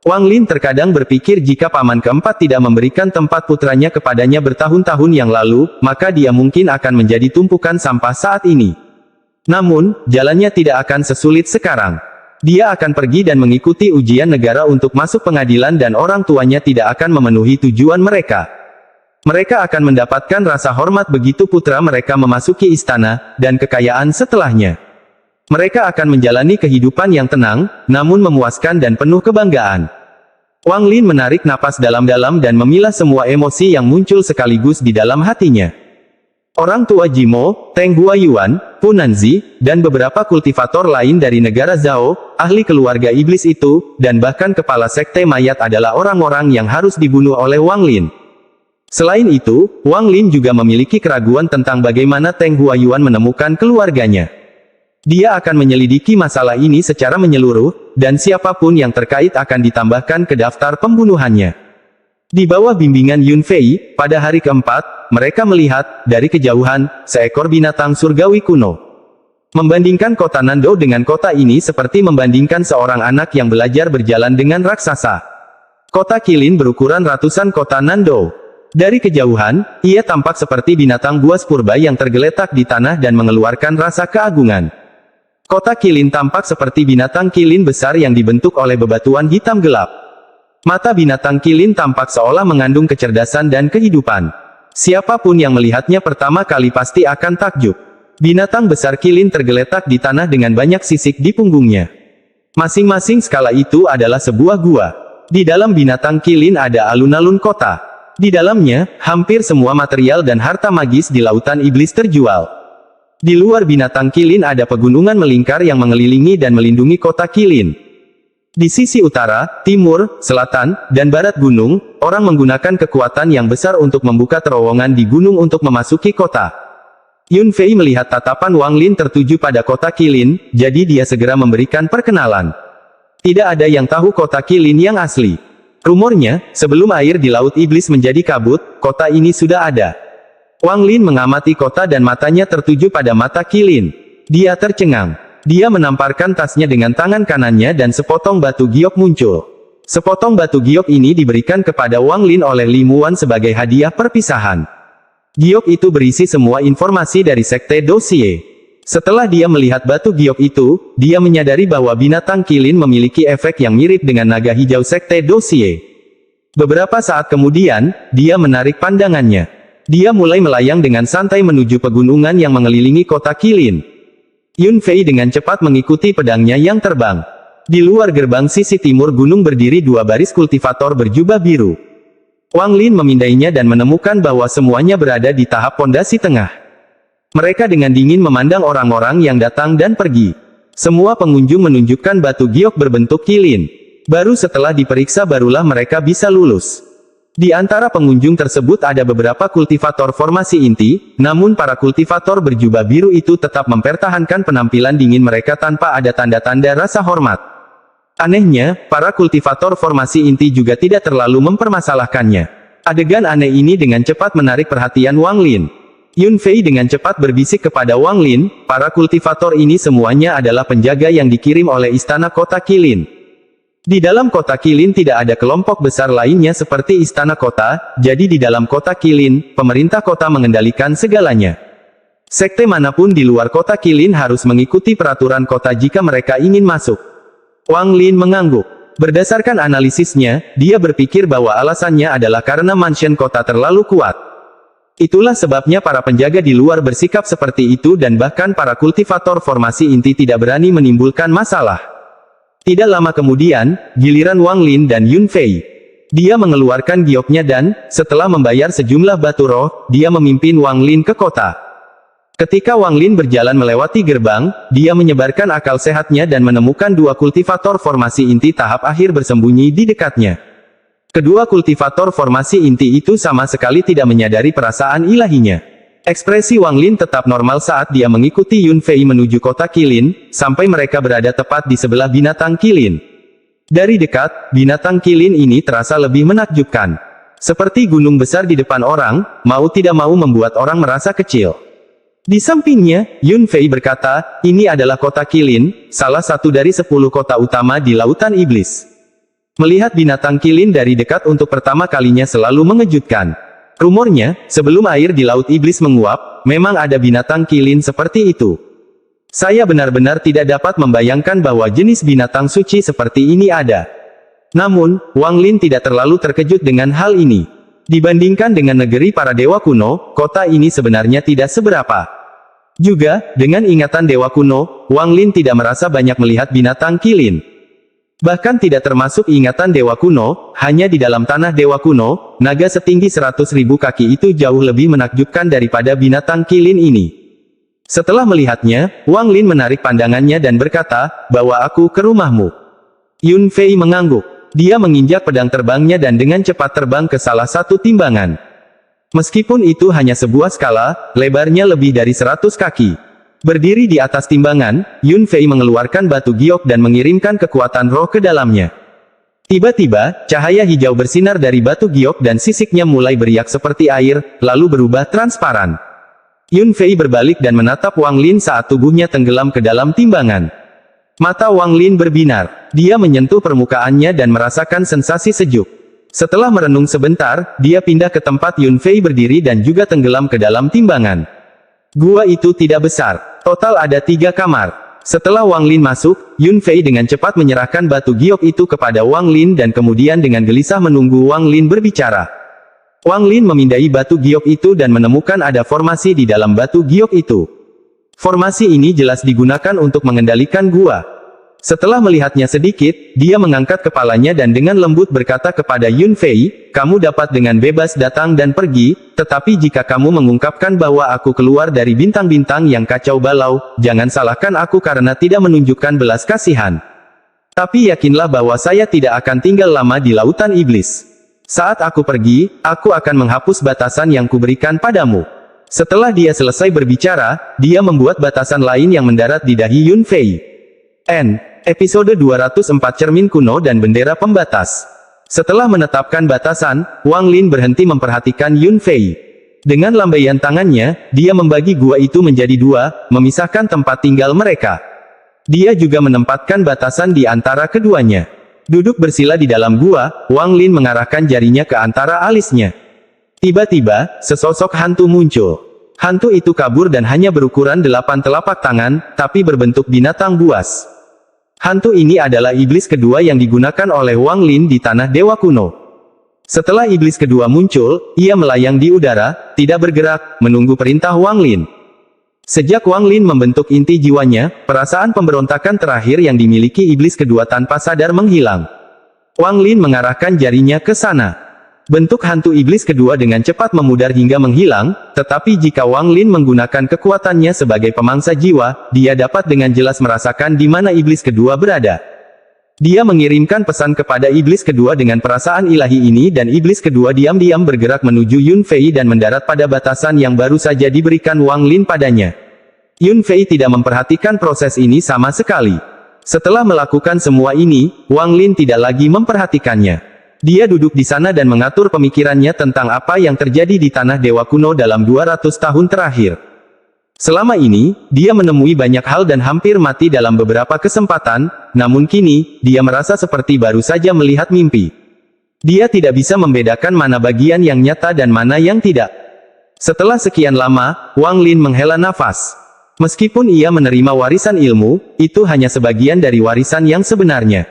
Wang Lin terkadang berpikir jika paman keempat tidak memberikan tempat putranya kepadanya bertahun-tahun yang lalu, maka dia mungkin akan menjadi tumpukan sampah saat ini. Namun, jalannya tidak akan sesulit sekarang. Dia akan pergi dan mengikuti ujian negara untuk masuk pengadilan dan orang tuanya tidak akan memenuhi tujuan mereka. Mereka akan mendapatkan rasa hormat begitu putra mereka memasuki istana, dan kekayaan setelahnya. Mereka akan menjalani kehidupan yang tenang, namun memuaskan dan penuh kebanggaan. Wang Lin menarik napas dalam-dalam dan memilah semua emosi yang muncul sekaligus di dalam hatinya. Orang tua Jimo, Teng Huayuan, Punanzi, dan beberapa kultivator lain dari negara Zhao, ahli keluarga iblis itu, dan bahkan kepala sekte mayat adalah orang-orang yang harus dibunuh oleh Wang Lin. Selain itu, Wang Lin juga memiliki keraguan tentang bagaimana Teng Huayuan menemukan keluarganya. Dia akan menyelidiki masalah ini secara menyeluruh, dan siapapun yang terkait akan ditambahkan ke daftar pembunuhannya. Di bawah bimbingan Yun Fei, pada hari keempat, mereka melihat, dari kejauhan, seekor binatang surgawi kuno. Membandingkan kota Nando dengan kota ini seperti membandingkan seorang anak yang belajar berjalan dengan raksasa. Kota Qilin berukuran ratusan kota Nando. Dari kejauhan, ia tampak seperti binatang buas purba yang tergeletak di tanah dan mengeluarkan rasa keagungan. Kota Qilin tampak seperti binatang Qilin besar yang dibentuk oleh bebatuan hitam gelap. Mata binatang Qilin tampak seolah mengandung kecerdasan dan kehidupan. Siapapun yang melihatnya pertama kali pasti akan takjub. Binatang besar Qilin tergeletak di tanah dengan banyak sisik di punggungnya. Masing-masing skala itu adalah sebuah gua. Di dalam binatang Qilin ada alun-alun kota. Di dalamnya, hampir semua material dan harta magis di lautan iblis terjual. Di luar binatang Qilin ada pegunungan melingkar yang mengelilingi dan melindungi kota Qilin. Di sisi utara, timur, selatan, dan barat gunung, orang menggunakan kekuatan yang besar untuk membuka terowongan di gunung untuk memasuki kota. Yun Fei melihat tatapan Wang Lin tertuju pada kota Qilin, jadi dia segera memberikan perkenalan. Tidak ada yang tahu kota Qilin yang asli. Rumornya, sebelum air di Laut Iblis menjadi kabut, kota ini sudah ada. Wang Lin mengamati kota dan matanya tertuju pada mata Qilin. Dia tercengang. Dia menamparkan tasnya dengan tangan kanannya dan sepotong batu giok muncul. Sepotong batu giok ini diberikan kepada Wang Lin oleh Li Muan sebagai hadiah perpisahan. Giok itu berisi semua informasi dari Sekte Dosie. Setelah dia melihat batu giok itu, dia menyadari bahwa binatang Qilin memiliki efek yang mirip dengan naga hijau Sekte Dosie. Beberapa saat kemudian, dia menarik pandangannya. Dia mulai melayang dengan santai menuju pegunungan yang mengelilingi kota Qilin. Yun Fei dengan cepat mengikuti pedangnya yang terbang. Di luar gerbang sisi timur gunung berdiri dua baris kultivator berjubah biru. Wang Lin memindainya dan menemukan bahwa semuanya berada di tahap pondasi tengah. Mereka dengan dingin memandang orang-orang yang datang dan pergi. Semua pengunjung menunjukkan batu giok berbentuk Qilin. Baru setelah diperiksa barulah mereka bisa lulus. Di antara pengunjung tersebut ada beberapa kultivator formasi inti, namun para kultivator berjubah biru itu tetap mempertahankan penampilan dingin mereka tanpa ada tanda-tanda rasa hormat. Anehnya, para kultivator formasi inti juga tidak terlalu mempermasalahkannya. Adegan aneh ini dengan cepat menarik perhatian Wang Lin. Yun Fei dengan cepat berbisik kepada Wang Lin, para kultivator ini semuanya adalah penjaga yang dikirim oleh istana kota Qilin. Di dalam kota Qilin tidak ada kelompok besar lainnya seperti istana kota, jadi di dalam kota Qilin, pemerintah kota mengendalikan segalanya. Sekte manapun di luar kota Qilin harus mengikuti peraturan kota jika mereka ingin masuk. Wang Lin mengangguk. Berdasarkan analisisnya, dia berpikir bahwa alasannya adalah karena mansion kota terlalu kuat. Itulah sebabnya para penjaga di luar bersikap seperti itu dan bahkan para kultivator formasi inti tidak berani menimbulkan masalah. Tidak lama kemudian, giliran Wang Lin dan Yun Fei. Dia mengeluarkan gioknya dan, setelah membayar sejumlah batu roh, dia memimpin Wang Lin ke kota. Ketika Wang Lin berjalan melewati gerbang, dia menyebarkan akal sehatnya dan menemukan dua kultivator formasi inti tahap akhir bersembunyi di dekatnya. Kedua kultivator formasi inti itu sama sekali tidak menyadari perasaan ilahinya. Ekspresi Wang Lin tetap normal saat dia mengikuti Yun Fei menuju kota Qilin, sampai mereka berada tepat di sebelah binatang Qilin. Dari dekat, binatang Qilin ini terasa lebih menakjubkan. Seperti gunung besar di depan orang, mau tidak mau membuat orang merasa kecil. Di sampingnya, Yun Fei berkata, ini adalah kota Qilin, salah satu dari 10 kota utama di Lautan Iblis. Melihat binatang Qilin dari dekat untuk pertama kalinya selalu mengejutkan. Rumornya, sebelum air di Laut Iblis menguap, memang ada binatang Qilin seperti itu. Saya benar-benar tidak dapat membayangkan bahwa jenis binatang suci seperti ini ada. Namun, Wang Lin tidak terlalu terkejut dengan hal ini. Dibandingkan dengan negeri para dewa kuno, kota ini sebenarnya tidak seberapa. Juga, dengan ingatan dewa kuno, Wang Lin tidak merasa banyak melihat binatang Qilin. Bahkan tidak termasuk ingatan dewa kuno, hanya di dalam tanah dewa kuno, naga setinggi 100.000 kaki itu jauh lebih menakjubkan daripada binatang Qilin ini. Setelah melihatnya, Wang Lin menarik pandangannya dan berkata, "Bawa aku ke rumahmu." Yun Fei mengangguk. Dia menginjak pedang terbangnya dan dengan cepat terbang ke salah satu timbangan. Meskipun itu hanya sebuah skala, lebarnya lebih dari 100 kaki. Berdiri di atas timbangan, Yun Fei mengeluarkan batu giok dan mengirimkan kekuatan roh ke dalamnya. Tiba-tiba, cahaya hijau bersinar dari batu giok dan sisiknya mulai beriak seperti air, lalu berubah transparan. Yun Fei berbalik dan menatap Wang Lin saat tubuhnya tenggelam ke dalam timbangan. Mata Wang Lin berbinar. Dia menyentuh permukaannya dan merasakan sensasi sejuk. Setelah merenung sebentar, dia pindah ke tempat Yun Fei berdiri dan juga tenggelam ke dalam timbangan. Gua itu tidak besar. Total ada 3 kamar. Setelah Wang Lin masuk, Yun Fei dengan cepat menyerahkan batu giok itu kepada Wang Lin dan kemudian dengan gelisah menunggu Wang Lin berbicara. Wang Lin memindai batu giok itu dan menemukan ada formasi di dalam batu giok itu. Formasi ini jelas digunakan untuk mengendalikan gua. Setelah melihatnya sedikit, dia mengangkat kepalanya dan dengan lembut berkata kepada Yun Fei, kamu dapat dengan bebas datang dan pergi, tetapi jika kamu mengungkapkan bahwa aku keluar dari bintang-bintang yang kacau balau, jangan salahkan aku karena tidak menunjukkan belas kasihan. Tapi yakinlah bahwa saya tidak akan tinggal lama di lautan iblis. Saat aku pergi, aku akan menghapus batasan yang kuberikan padamu. Setelah dia selesai berbicara, dia membuat batasan lain yang mendarat di dahi Yun Fei. Episode 204 Cermin Kuno dan Bendera Pembatas. Setelah menetapkan batasan, Wang Lin berhenti memperhatikan Yun Fei. Dengan lambaian tangannya, dia membagi gua itu menjadi dua, memisahkan tempat tinggal mereka. Dia juga menempatkan batasan di antara keduanya. Duduk bersila di dalam gua, Wang Lin mengarahkan jarinya ke antara alisnya. Tiba-tiba, sesosok hantu muncul. Hantu itu kabur dan hanya berukuran 8 telapak tangan, tapi berbentuk binatang buas. Hantu ini adalah iblis kedua yang digunakan oleh Wang Lin di Tanah Dewa Kuno. Setelah iblis kedua muncul, ia melayang di udara, tidak bergerak, menunggu perintah Wang Lin. Sejak Wang Lin membentuk inti jiwanya, perasaan pemberontakan terakhir yang dimiliki iblis kedua tanpa sadar menghilang. Wang Lin mengarahkan jarinya ke sana. Bentuk hantu iblis kedua dengan cepat memudar hingga menghilang, tetapi jika Wang Lin menggunakan kekuatannya sebagai pemangsa jiwa, dia dapat dengan jelas merasakan di mana iblis kedua berada. Dia mengirimkan pesan kepada iblis kedua dengan perasaan ilahi ini dan iblis kedua diam-diam bergerak menuju Yun Fei dan mendarat pada batasan yang baru saja diberikan Wang Lin padanya. Yun Fei tidak memperhatikan proses ini sama sekali. Setelah melakukan semua ini, Wang Lin tidak lagi memperhatikannya. Dia duduk di sana dan mengatur pemikirannya tentang apa yang terjadi di Tanah Dewa Kuno dalam 200 tahun terakhir. Selama ini, dia menemui banyak hal dan hampir mati dalam beberapa kesempatan, namun kini, dia merasa seperti baru saja melihat mimpi. Dia tidak bisa membedakan mana bagian yang nyata dan mana yang tidak. Setelah sekian lama, Wang Lin menghela nafas. Meskipun ia menerima warisan ilmu, itu hanya sebagian dari warisan yang sebenarnya.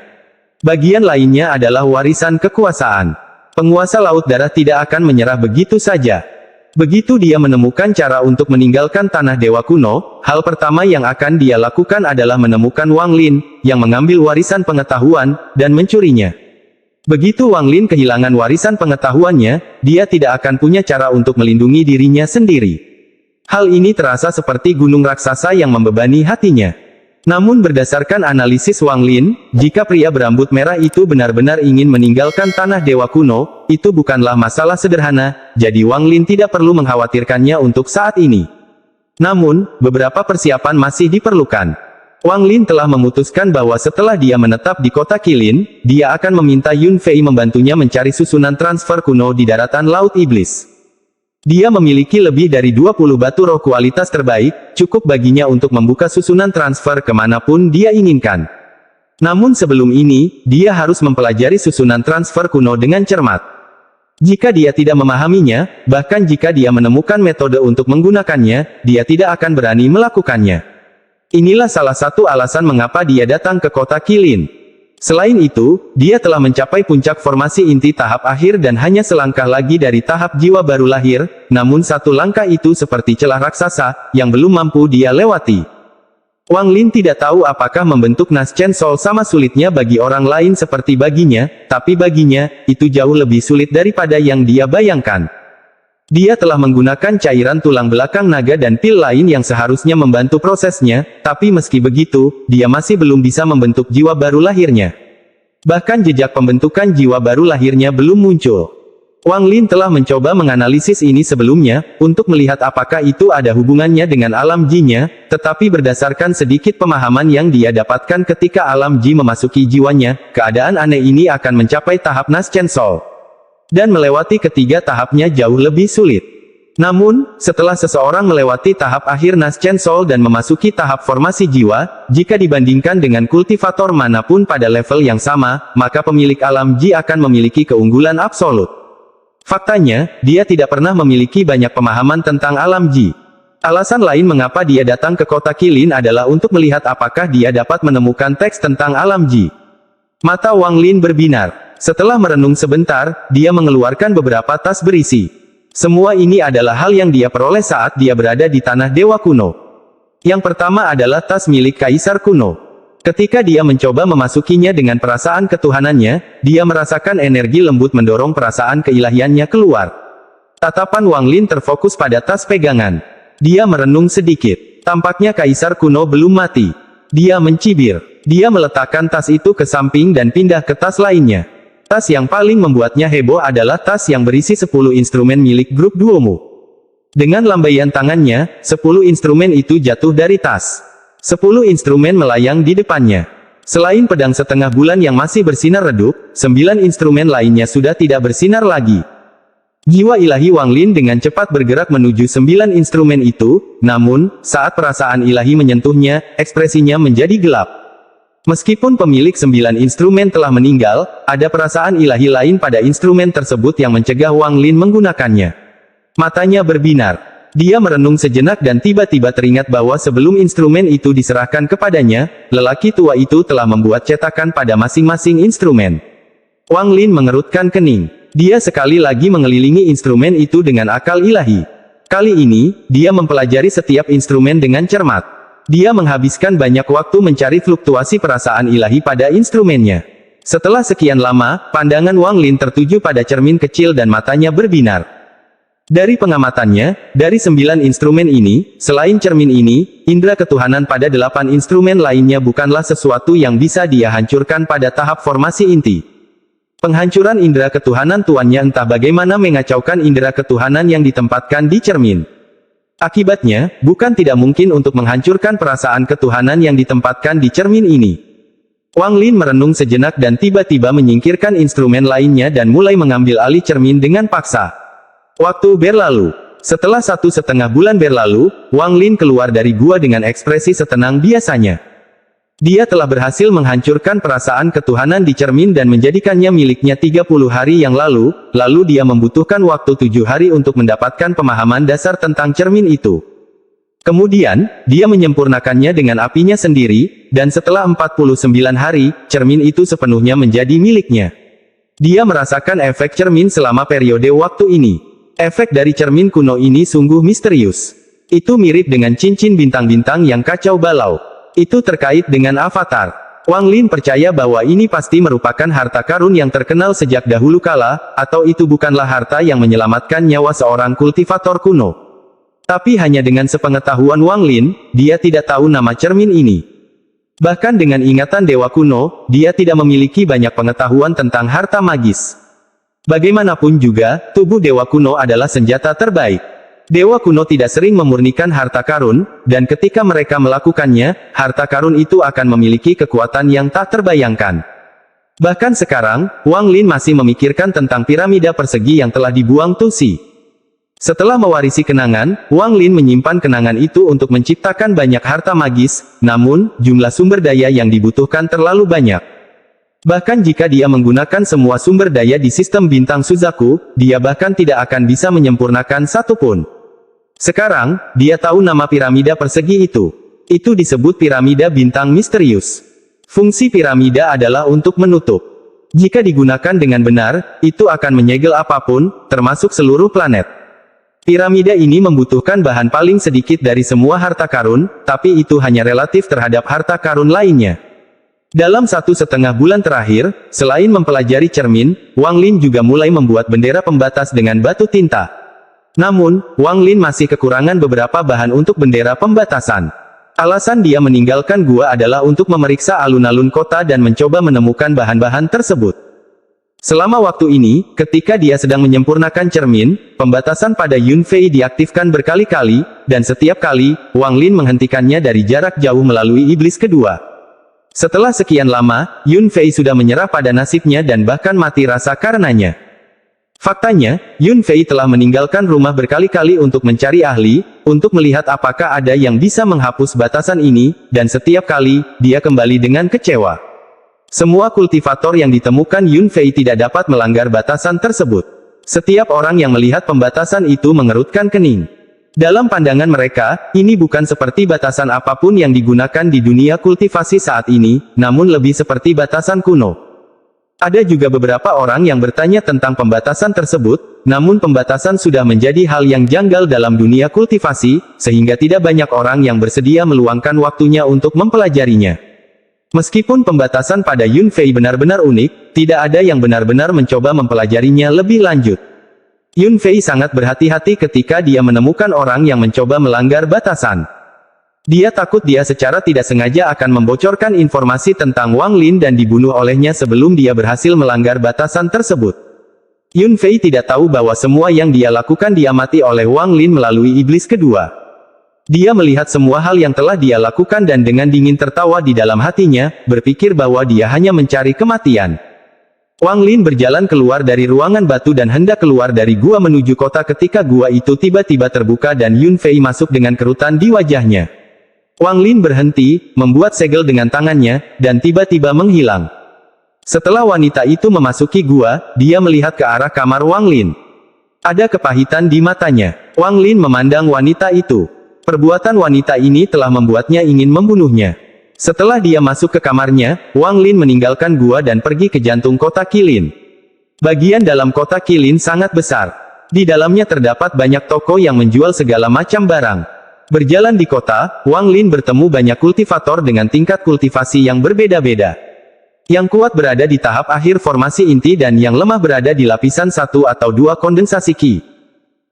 Bagian lainnya adalah warisan kekuasaan. Penguasa Laut Darah tidak akan menyerah begitu saja. Begitu dia menemukan cara untuk meninggalkan Tanah Dewa Kuno, hal pertama yang akan dia lakukan adalah menemukan Wang Lin, yang mengambil warisan pengetahuan, dan mencurinya. Begitu Wang Lin kehilangan warisan pengetahuannya, dia tidak akan punya cara untuk melindungi dirinya sendiri. Hal ini terasa seperti gunung raksasa yang membebani hatinya. Namun berdasarkan analisis Wang Lin, jika pria berambut merah itu benar-benar ingin meninggalkan Tanah Dewa Kuno, itu bukanlah masalah sederhana, jadi Wang Lin tidak perlu mengkhawatirkannya untuk saat ini. Namun, beberapa persiapan masih diperlukan. Wang Lin telah memutuskan bahwa setelah dia menetap di kota Qilin, dia akan meminta Yun Fei membantunya mencari susunan transfer kuno di daratan Laut Iblis. Dia memiliki lebih dari 20 batu roh kualitas terbaik, cukup baginya untuk membuka susunan transfer kemanapun dia inginkan. Namun sebelum ini, dia harus mempelajari susunan transfer kuno dengan cermat. Jika dia tidak memahaminya, bahkan jika dia menemukan metode untuk menggunakannya, dia tidak akan berani melakukannya. Inilah salah satu alasan mengapa dia datang ke kota Qilin. Selain itu, dia telah mencapai puncak formasi inti tahap akhir dan hanya selangkah lagi dari tahap jiwa baru lahir, namun satu langkah itu seperti celah raksasa, yang belum mampu dia lewati. Wang Lin tidak tahu apakah membentuk Nas Chen Sol sama sulitnya bagi orang lain seperti baginya, tapi baginya, itu jauh lebih sulit daripada yang dia bayangkan. Dia telah menggunakan cairan tulang belakang naga dan pil lain yang seharusnya membantu prosesnya, tapi meski begitu, dia masih belum bisa membentuk jiwa baru lahirnya. Bahkan jejak pembentukan jiwa baru lahirnya belum muncul. Wang Lin telah mencoba menganalisis ini sebelumnya, untuk melihat apakah itu ada hubungannya dengan alam Ji-nya, tetapi berdasarkan sedikit pemahaman yang dia dapatkan ketika alam Ji memasuki jiwanya, keadaan aneh ini akan mencapai tahap Nas Chen Sol. Dan melewati ketiga tahapnya jauh lebih sulit. Namun, setelah seseorang melewati tahap akhir Nas Chen Sol dan memasuki tahap formasi jiwa, jika dibandingkan dengan kultivator manapun pada level yang sama, maka pemilik alam Ji akan memiliki keunggulan absolut. Faktanya, dia tidak pernah memiliki banyak pemahaman tentang alam Ji. Alasan lain mengapa dia datang ke kota Qilin adalah untuk melihat apakah dia dapat menemukan teks tentang alam Ji. Mata Wang Lin berbinar. Setelah merenung sebentar, dia mengeluarkan beberapa tas berisi. Semua ini adalah hal yang dia peroleh saat dia berada di tanah dewa kuno. Yang pertama adalah tas milik Kaisar kuno. Ketika dia mencoba memasukinya dengan perasaan ketuhanannya, dia merasakan energi lembut mendorong perasaan keilahiannya keluar. Tatapan Wang Lin terfokus pada tas pegangan. Dia merenung sedikit. Tampaknya Kaisar kuno belum mati. Dia mencibir. Dia meletakkan tas itu ke samping dan pindah ke tas lainnya. Tas yang paling membuatnya heboh adalah tas yang berisi 10 instrumen milik grup Duomu. Dengan lambaian tangannya, 10 instrumen itu jatuh dari tas. 10 instrumen melayang di depannya. Selain pedang setengah bulan yang masih bersinar redup, 9 instrumen lainnya sudah tidak bersinar lagi. Jiwa ilahi Wang Lin dengan cepat bergerak menuju 9 instrumen itu, namun, saat perasaan ilahi menyentuhnya, ekspresinya menjadi gelap. Meskipun pemilik 9 instrumen telah meninggal, ada perasaan ilahi lain pada instrumen tersebut yang mencegah Wang Lin menggunakannya. Matanya berbinar. Dia merenung sejenak dan tiba-tiba teringat bahwa sebelum instrumen itu diserahkan kepadanya, lelaki tua itu telah membuat cetakan pada masing-masing instrumen. Wang Lin mengerutkan kening. Dia sekali lagi mengelilingi instrumen itu dengan akal ilahi. Kali ini, dia mempelajari setiap instrumen dengan cermat. Dia menghabiskan banyak waktu mencari fluktuasi perasaan ilahi pada instrumennya. Setelah sekian lama, pandangan Wang Lin tertuju pada cermin kecil dan matanya berbinar. Dari pengamatannya, dari 9 instrumen ini, selain cermin ini, indera ketuhanan pada 8 instrumen lainnya bukanlah sesuatu yang bisa dia hancurkan pada tahap formasi inti. Penghancuran indera ketuhanan tuannya entah bagaimana mengacaukan indera ketuhanan yang ditempatkan di cermin. Akibatnya, bukan tidak mungkin untuk menghancurkan perasaan ketuhanan yang ditempatkan di cermin ini. Wang Lin merenung sejenak dan tiba-tiba menyingkirkan instrumen lainnya dan mulai mengambil alih cermin dengan paksa. Waktu berlalu. Setelah 1,5 bulan berlalu, Wang Lin keluar dari gua dengan ekspresi setenang biasanya. Dia telah berhasil menghancurkan perasaan ketuhanan di cermin dan menjadikannya miliknya 30 hari yang lalu dia membutuhkan waktu 7 hari untuk mendapatkan pemahaman dasar tentang cermin itu. Kemudian, dia menyempurnakannya dengan apinya sendiri, dan setelah 49 hari, cermin itu sepenuhnya menjadi miliknya. Dia merasakan efek cermin selama periode waktu ini. Efek dari cermin kuno ini sungguh misterius. Itu mirip dengan cincin bintang-bintang yang kacau balau. Itu terkait dengan avatar. Wang Lin percaya bahwa ini pasti merupakan harta karun yang terkenal sejak dahulu kala, atau itu bukanlah harta yang menyelamatkan nyawa seorang kultivator kuno. Tapi hanya dengan sepengetahuan Wang Lin, dia tidak tahu nama cermin ini. Bahkan dengan ingatan dewa kuno, dia tidak memiliki banyak pengetahuan tentang harta magis. Bagaimanapun juga, tubuh dewa kuno adalah senjata terbaik. Dewa kuno tidak sering memurnikan harta karun, dan ketika mereka melakukannya, harta karun itu akan memiliki kekuatan yang tak terbayangkan. Bahkan sekarang, Wang Lin masih memikirkan tentang piramida persegi yang telah dibuang Tu Si. Setelah mewarisi kenangan, Wang Lin menyimpan kenangan itu untuk menciptakan banyak harta magis, namun, jumlah sumber daya yang dibutuhkan terlalu banyak. Bahkan jika dia menggunakan semua sumber daya di sistem bintang Suzaku, dia bahkan tidak akan bisa menyempurnakan satu pun. Sekarang, dia tahu nama piramida persegi itu. Itu disebut piramida bintang misterius. Fungsi piramida adalah untuk menutup. Jika digunakan dengan benar, itu akan menyegel apapun, termasuk seluruh planet. Piramida ini membutuhkan bahan paling sedikit dari semua harta karun, tapi itu hanya relatif terhadap harta karun lainnya. Dalam 1,5 bulan terakhir, selain mempelajari cermin, Wang Lin juga mulai membuat bendera pembatas dengan batu tinta. Namun, Wang Lin masih kekurangan beberapa bahan untuk bendera pembatasan. Alasan dia meninggalkan gua adalah untuk memeriksa alun-alun kota dan mencoba menemukan bahan-bahan tersebut. Selama waktu ini, ketika dia sedang menyempurnakan cermin, pembatasan pada Yun Fei diaktifkan berkali-kali, dan setiap kali, Wang Lin menghentikannya dari jarak jauh melalui iblis kedua. Setelah sekian lama, Yun Fei sudah menyerah pada nasibnya dan bahkan mati rasa karenanya. Faktanya, Yun Fei telah meninggalkan rumah berkali-kali untuk mencari ahli, untuk melihat apakah ada yang bisa menghapus batasan ini, dan setiap kali, dia kembali dengan kecewa. Semua kultivator yang ditemukan Yun Fei tidak dapat melanggar batasan tersebut. Setiap orang yang melihat pembatasan itu mengerutkan kening. Dalam pandangan mereka, ini bukan seperti batasan apapun yang digunakan di dunia kultivasi saat ini, namun lebih seperti batasan kuno. Ada juga beberapa orang yang bertanya tentang pembatasan tersebut, namun pembatasan sudah menjadi hal yang janggal dalam dunia kultivasi, sehingga tidak banyak orang yang bersedia meluangkan waktunya untuk mempelajarinya. Meskipun pembatasan pada Yunfei benar-benar unik, tidak ada yang benar-benar mencoba mempelajarinya lebih lanjut. Yunfei sangat berhati-hati ketika dia menemukan orang yang mencoba melanggar batasan. Dia takut dia secara tidak sengaja akan membocorkan informasi tentang Wang Lin dan dibunuh olehnya sebelum dia berhasil melanggar batasan tersebut. Yunfei tidak tahu bahwa semua yang dia lakukan diamati oleh Wang Lin melalui iblis kedua. Dia melihat semua hal yang telah dia lakukan dan dengan dingin tertawa di dalam hatinya, berpikir bahwa dia hanya mencari kematian. Wang Lin berjalan keluar dari ruangan batu dan hendak keluar dari gua menuju kota ketika gua itu tiba-tiba terbuka dan Yunfei masuk dengan kerutan di wajahnya. Wang Lin berhenti, membuat segel dengan tangannya, dan tiba-tiba menghilang. Setelah wanita itu memasuki gua, dia melihat ke arah kamar Wang Lin. Ada kepahitan di matanya. Wang Lin memandang wanita itu. Perbuatan wanita ini telah membuatnya ingin membunuhnya. Setelah dia masuk ke kamarnya, Wang Lin meninggalkan gua dan pergi ke jantung kota Qilin. Bagian dalam kota Qilin sangat besar. Di dalamnya terdapat banyak toko yang menjual segala macam barang. Berjalan di kota, Wang Lin bertemu banyak kultivator dengan tingkat kultivasi yang berbeda-beda. Yang kuat berada di tahap akhir formasi inti dan yang lemah berada di lapisan 1 atau 2 kondensasi Qi.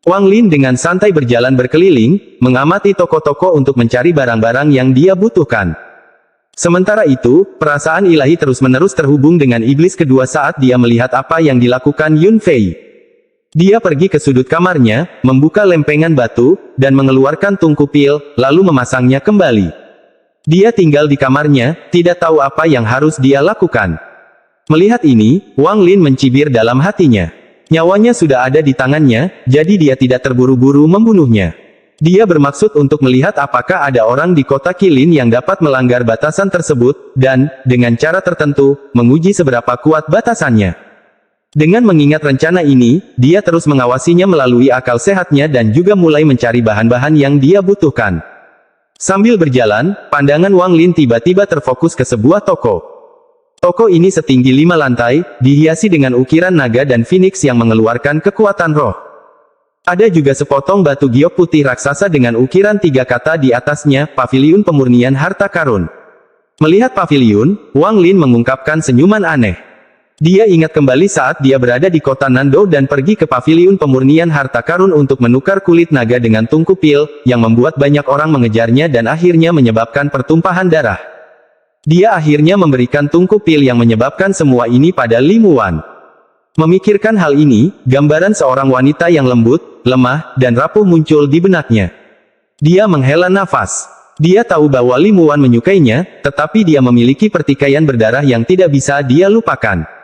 Wang Lin dengan santai berjalan berkeliling, mengamati toko-toko untuk mencari barang-barang yang dia butuhkan. Sementara itu, perasaan ilahi terus-menerus terhubung dengan iblis kedua saat dia melihat apa yang dilakukan Yunfei. Dia pergi ke sudut kamarnya, membuka lempengan batu, dan mengeluarkan tungku pil, lalu memasangnya kembali. Dia tinggal di kamarnya, tidak tahu apa yang harus dia lakukan. Melihat ini, Wang Lin mencibir dalam hatinya. Nyawanya sudah ada di tangannya, jadi dia tidak terburu-buru membunuhnya. Dia bermaksud untuk melihat apakah ada orang di kota Qilin yang dapat melanggar batasan tersebut, dan, dengan cara tertentu, menguji seberapa kuat batasannya. Dengan mengingat rencana ini, dia terus mengawasinya melalui akal sehatnya dan juga mulai mencari bahan-bahan yang dia butuhkan. Sambil berjalan, pandangan Wang Lin tiba-tiba terfokus ke sebuah toko. Toko ini setinggi 5 lantai, dihiasi dengan ukiran naga dan phoenix yang mengeluarkan kekuatan roh. Ada juga sepotong batu giok putih raksasa dengan ukiran 3 kata di atasnya, paviliun pemurnian harta karun. Melihat paviliun, Wang Lin mengungkapkan senyuman aneh. Dia ingat kembali saat dia berada di kota Nando dan pergi ke paviliun pemurnian harta karun untuk menukar kulit naga dengan tungku pil, yang membuat banyak orang mengejarnya dan akhirnya menyebabkan pertumpahan darah. Dia akhirnya memberikan tungku pil yang menyebabkan semua ini pada Li Muwan. Memikirkan hal ini, gambaran seorang wanita yang lembut, lemah, dan rapuh muncul di benaknya. Dia menghela nafas. Dia tahu bahwa Li Muwan menyukainya, tetapi dia memiliki pertikaian berdarah yang tidak bisa dia lupakan.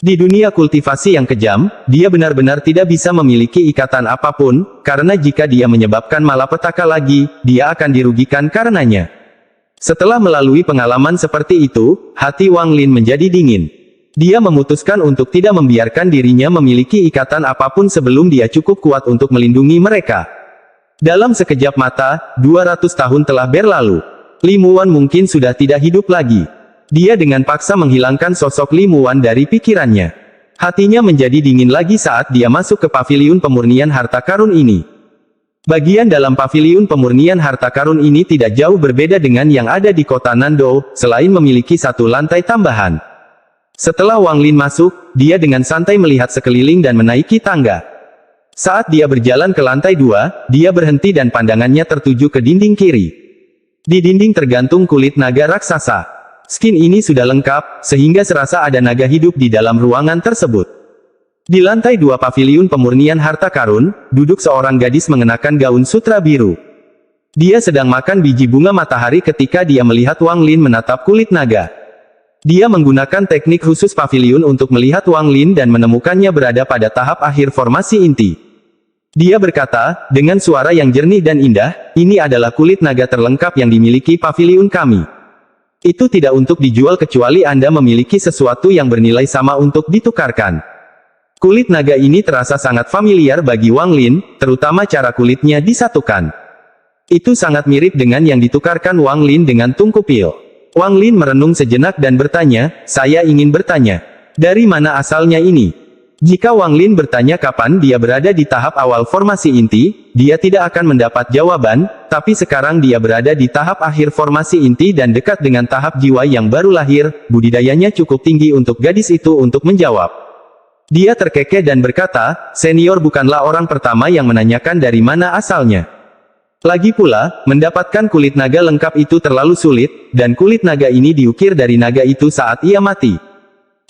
Di dunia kultivasi yang kejam, dia benar-benar tidak bisa memiliki ikatan apapun, karena jika dia menyebabkan malapetaka lagi, dia akan dirugikan karenanya. Setelah melalui pengalaman seperti itu, hati Wang Lin menjadi dingin. Dia memutuskan untuk tidak membiarkan dirinya memiliki ikatan apapun sebelum dia cukup kuat untuk melindungi mereka. Dalam sekejap mata, 200 tahun telah berlalu. Li Muwan mungkin sudah tidak hidup lagi. Dia dengan paksa menghilangkan sosok Li Muwan dari pikirannya. Hatinya menjadi dingin lagi saat dia masuk ke paviliun pemurnian harta karun ini. Bagian dalam paviliun pemurnian harta karun ini tidak jauh berbeda dengan yang ada di kota Nando, selain memiliki 1 lantai tambahan. Setelah Wang Lin masuk, dia dengan santai melihat sekeliling dan menaiki tangga. Saat dia berjalan ke lantai 2, dia berhenti dan pandangannya tertuju ke dinding kiri. Di dinding tergantung kulit naga raksasa. Skin ini sudah lengkap, sehingga serasa ada naga hidup di dalam ruangan tersebut. Di lantai 2 paviliun pemurnian harta karun, duduk seorang gadis mengenakan gaun sutra biru. Dia sedang makan biji bunga matahari ketika dia melihat Wang Lin menatap kulit naga. Dia menggunakan teknik khusus paviliun untuk melihat Wang Lin dan menemukannya berada pada tahap akhir formasi inti. Dia berkata, dengan suara yang jernih dan indah, "Ini adalah kulit naga terlengkap yang dimiliki paviliun kami. Itu tidak untuk dijual kecuali Anda memiliki sesuatu yang bernilai sama untuk ditukarkan." Kulit naga ini terasa sangat familiar bagi Wang Lin, terutama cara kulitnya disatukan. Itu sangat mirip dengan yang ditukarkan Wang Lin dengan tungku pil. Wang Lin merenung sejenak dan bertanya, "Saya ingin bertanya. Dari mana asalnya ini? Jika Wang Lin bertanya kapan dia berada di tahap awal formasi inti, dia tidak akan mendapat jawaban, tapi sekarang dia berada di tahap akhir formasi inti dan dekat dengan tahap jiwa yang baru lahir, budidayanya cukup tinggi untuk gadis itu untuk menjawab. Dia terkekeh dan berkata, senior bukanlah orang pertama yang menanyakan dari mana asalnya. Lagi pula, mendapatkan kulit naga lengkap itu terlalu sulit, dan kulit naga ini diukir dari naga itu saat ia mati.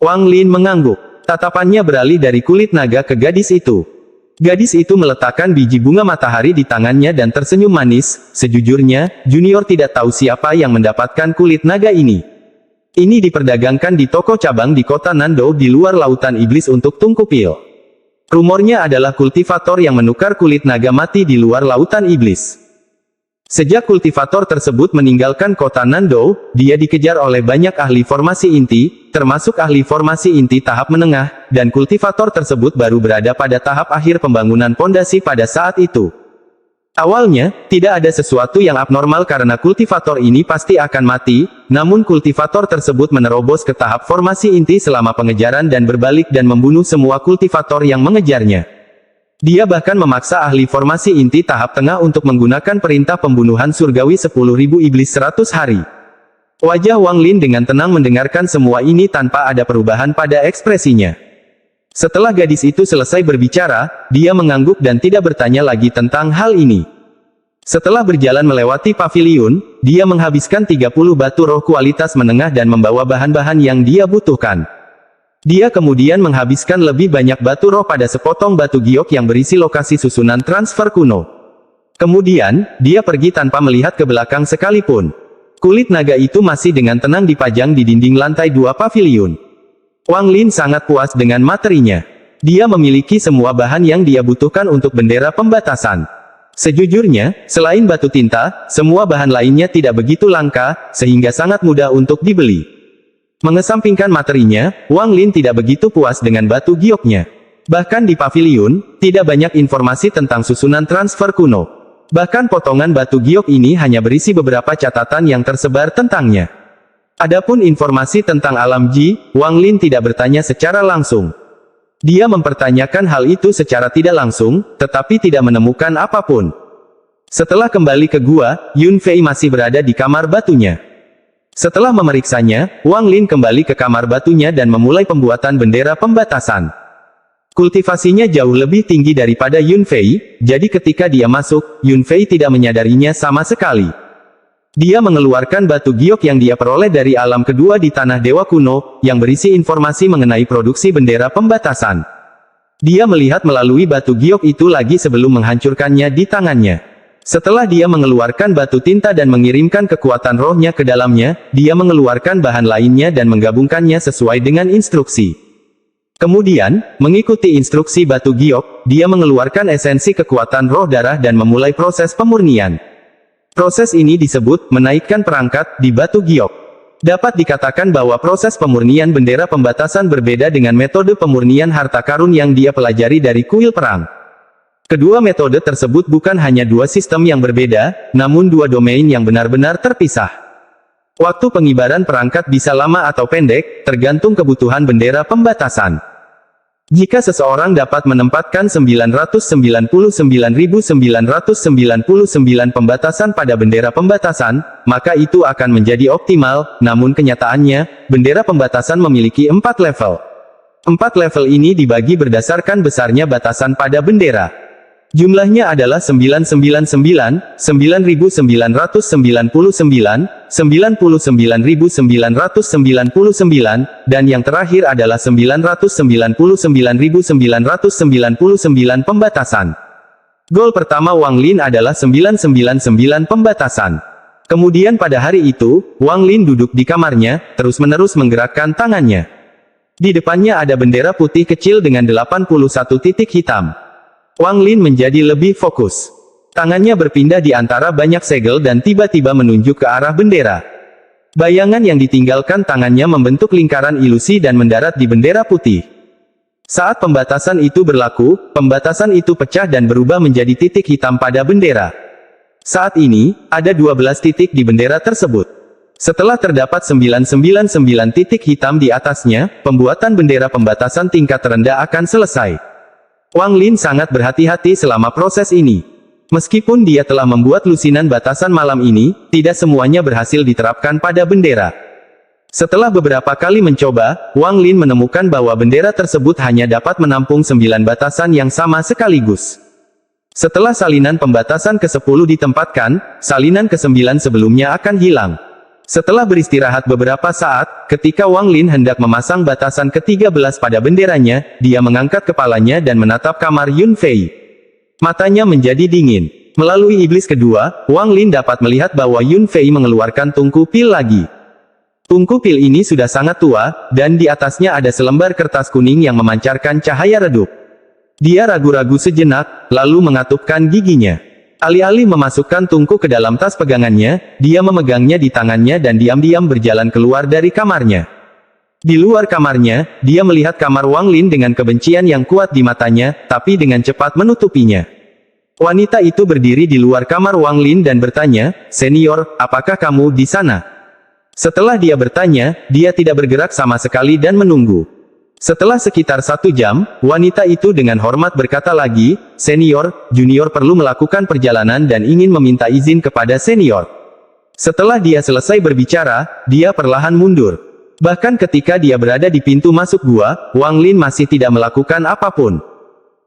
Wang Lin mengangguk. Tatapannya beralih dari kulit naga ke gadis itu. Gadis itu meletakkan biji bunga matahari di tangannya dan tersenyum manis. Sejujurnya, junior tidak tahu siapa yang mendapatkan kulit naga ini. Ini diperdagangkan di toko cabang di kota Nandou di luar lautan iblis untuk tungku pil. Rumornya adalah kultivator yang menukar kulit naga mati di luar lautan iblis. Sejak kultivator tersebut meninggalkan kota Nandou, dia dikejar oleh banyak ahli formasi inti, termasuk ahli formasi inti tahap menengah, dan kultivator tersebut baru berada pada tahap akhir pembangunan pondasi pada saat itu. Awalnya, tidak ada sesuatu yang abnormal karena kultivator ini pasti akan mati, namun kultivator tersebut menerobos ke tahap formasi inti selama pengejaran dan berbalik dan membunuh semua kultivator yang mengejarnya. Dia bahkan memaksa ahli formasi inti tahap tengah untuk menggunakan perintah pembunuhan surgawi 10.000 iblis 100 hari. Wajah Wang Lin dengan tenang mendengarkan semua ini tanpa ada perubahan pada ekspresinya. Setelah gadis itu selesai berbicara, dia mengangguk dan tidak bertanya lagi tentang hal ini. Setelah berjalan melewati paviliun, dia menghabiskan 30 batu roh kualitas menengah dan membawa bahan-bahan yang dia butuhkan. Dia kemudian menghabiskan lebih banyak batu roh pada sepotong batu giok yang berisi lokasi susunan transfer kuno. Kemudian, dia pergi tanpa melihat ke belakang sekalipun. Kulit naga itu masih dengan tenang dipajang di dinding lantai 2 paviliun. Wang Lin sangat puas dengan materinya. Dia memiliki semua bahan yang dia butuhkan untuk bendera pembatasan. Sejujurnya, selain batu tinta, semua bahan lainnya tidak begitu langka, sehingga sangat mudah untuk dibeli. Mengesampingkan materinya, Wang Lin tidak begitu puas dengan batu gioknya. Bahkan di paviliun, tidak banyak informasi tentang susunan transfer kuno. Bahkan potongan batu giok ini hanya berisi beberapa catatan yang tersebar tentangnya. Adapun informasi tentang alam Ji, Wang Lin tidak bertanya secara langsung. Dia mempertanyakan hal itu secara tidak langsung, tetapi tidak menemukan apapun. Setelah kembali ke gua, Yun Fei masih berada di kamar batunya. Setelah memeriksanya, Wang Lin kembali ke kamar batunya dan memulai pembuatan bendera pembatasan. Kultivasinya jauh lebih tinggi daripada Yun Fei, jadi ketika dia masuk, Yun Fei tidak menyadarinya sama sekali. Dia mengeluarkan batu giok yang dia peroleh dari alam kedua di tanah dewa kuno, yang berisi informasi mengenai produksi bendera pembatasan. Dia melihat melalui batu giok itu lagi sebelum menghancurkannya di tangannya. Setelah dia mengeluarkan batu tinta dan mengirimkan kekuatan rohnya ke dalamnya, dia mengeluarkan bahan lainnya dan menggabungkannya sesuai dengan instruksi. Kemudian, mengikuti instruksi batu giok, dia mengeluarkan esensi kekuatan roh darah dan memulai proses pemurnian. Proses ini disebut menaikkan perangkat di batu giok. Dapat dikatakan bahwa proses pemurnian bendera pembatasan berbeda dengan metode pemurnian harta karun yang dia pelajari dari kuil perang. Kedua metode tersebut bukan hanya dua sistem yang berbeda, namun dua domain yang benar-benar terpisah. Waktu pengibaran perangkat bisa lama atau pendek, tergantung kebutuhan bendera pembatasan. Jika seseorang dapat menempatkan 999.999 pembatasan pada bendera pembatasan, maka itu akan menjadi optimal, namun kenyataannya, bendera pembatasan memiliki 4 level. 4 level ini dibagi berdasarkan besarnya batasan pada bendera. Jumlahnya adalah 999, 9.999, 99.999, dan yang terakhir adalah 999.999 pembatasan. Gol pertama Wang Lin adalah 999 pembatasan. Kemudian pada hari itu, Wang Lin duduk di kamarnya, terus-menerus menggerakkan tangannya. Di depannya ada bendera putih kecil dengan 81 titik hitam. Wang Lin menjadi lebih fokus. Tangannya berpindah di antara banyak segel dan tiba-tiba menunjuk ke arah bendera. Bayangan yang ditinggalkan tangannya membentuk lingkaran ilusi dan mendarat di bendera putih. Saat pembatasan itu berlaku, pembatasan itu pecah dan berubah menjadi titik hitam pada bendera. Saat ini, ada 12 titik di bendera tersebut. Setelah terdapat 999 titik hitam di atasnya, pembuatan bendera pembatasan tingkat terendah akan selesai. Wang Lin sangat berhati-hati selama proses ini. Meskipun dia telah membuat lusinan batasan malam ini, tidak semuanya berhasil diterapkan pada bendera. Setelah beberapa kali mencoba, Wang Lin menemukan bahwa bendera tersebut hanya dapat menampung 9 batasan yang sama sekaligus. Setelah salinan pembatasan ke-10 ditempatkan, salinan ke-9 sebelumnya akan hilang. Setelah beristirahat beberapa saat, ketika Wang Lin hendak memasang batasan ke-13 pada benderanya, dia mengangkat kepalanya dan menatap kamar Yun Fei. Matanya menjadi dingin. Melalui iblis kedua, Wang Lin dapat melihat bahwa Yun Fei mengeluarkan tungku pil lagi. Tungku pil ini sudah sangat tua, dan di atasnya ada selembar kertas kuning yang memancarkan cahaya redup. Dia ragu-ragu sejenak, lalu mengatupkan giginya. Alih-alih memasukkan tungku ke dalam tas pegangannya, dia memegangnya di tangannya dan diam-diam berjalan keluar dari kamarnya. Di luar kamarnya, dia melihat kamar Wang Lin dengan kebencian yang kuat di matanya, tapi dengan cepat menutupinya. Wanita itu berdiri di luar kamar Wang Lin dan bertanya, "Senior, apakah kamu di sana?" Setelah dia bertanya, dia tidak bergerak sama sekali dan menunggu. Setelah sekitar 1 jam, wanita itu dengan hormat berkata lagi, "Senior, junior perlu melakukan perjalanan dan ingin meminta izin kepada senior." Setelah dia selesai berbicara, dia perlahan mundur. Bahkan ketika dia berada di pintu masuk gua, Wang Lin masih tidak melakukan apapun.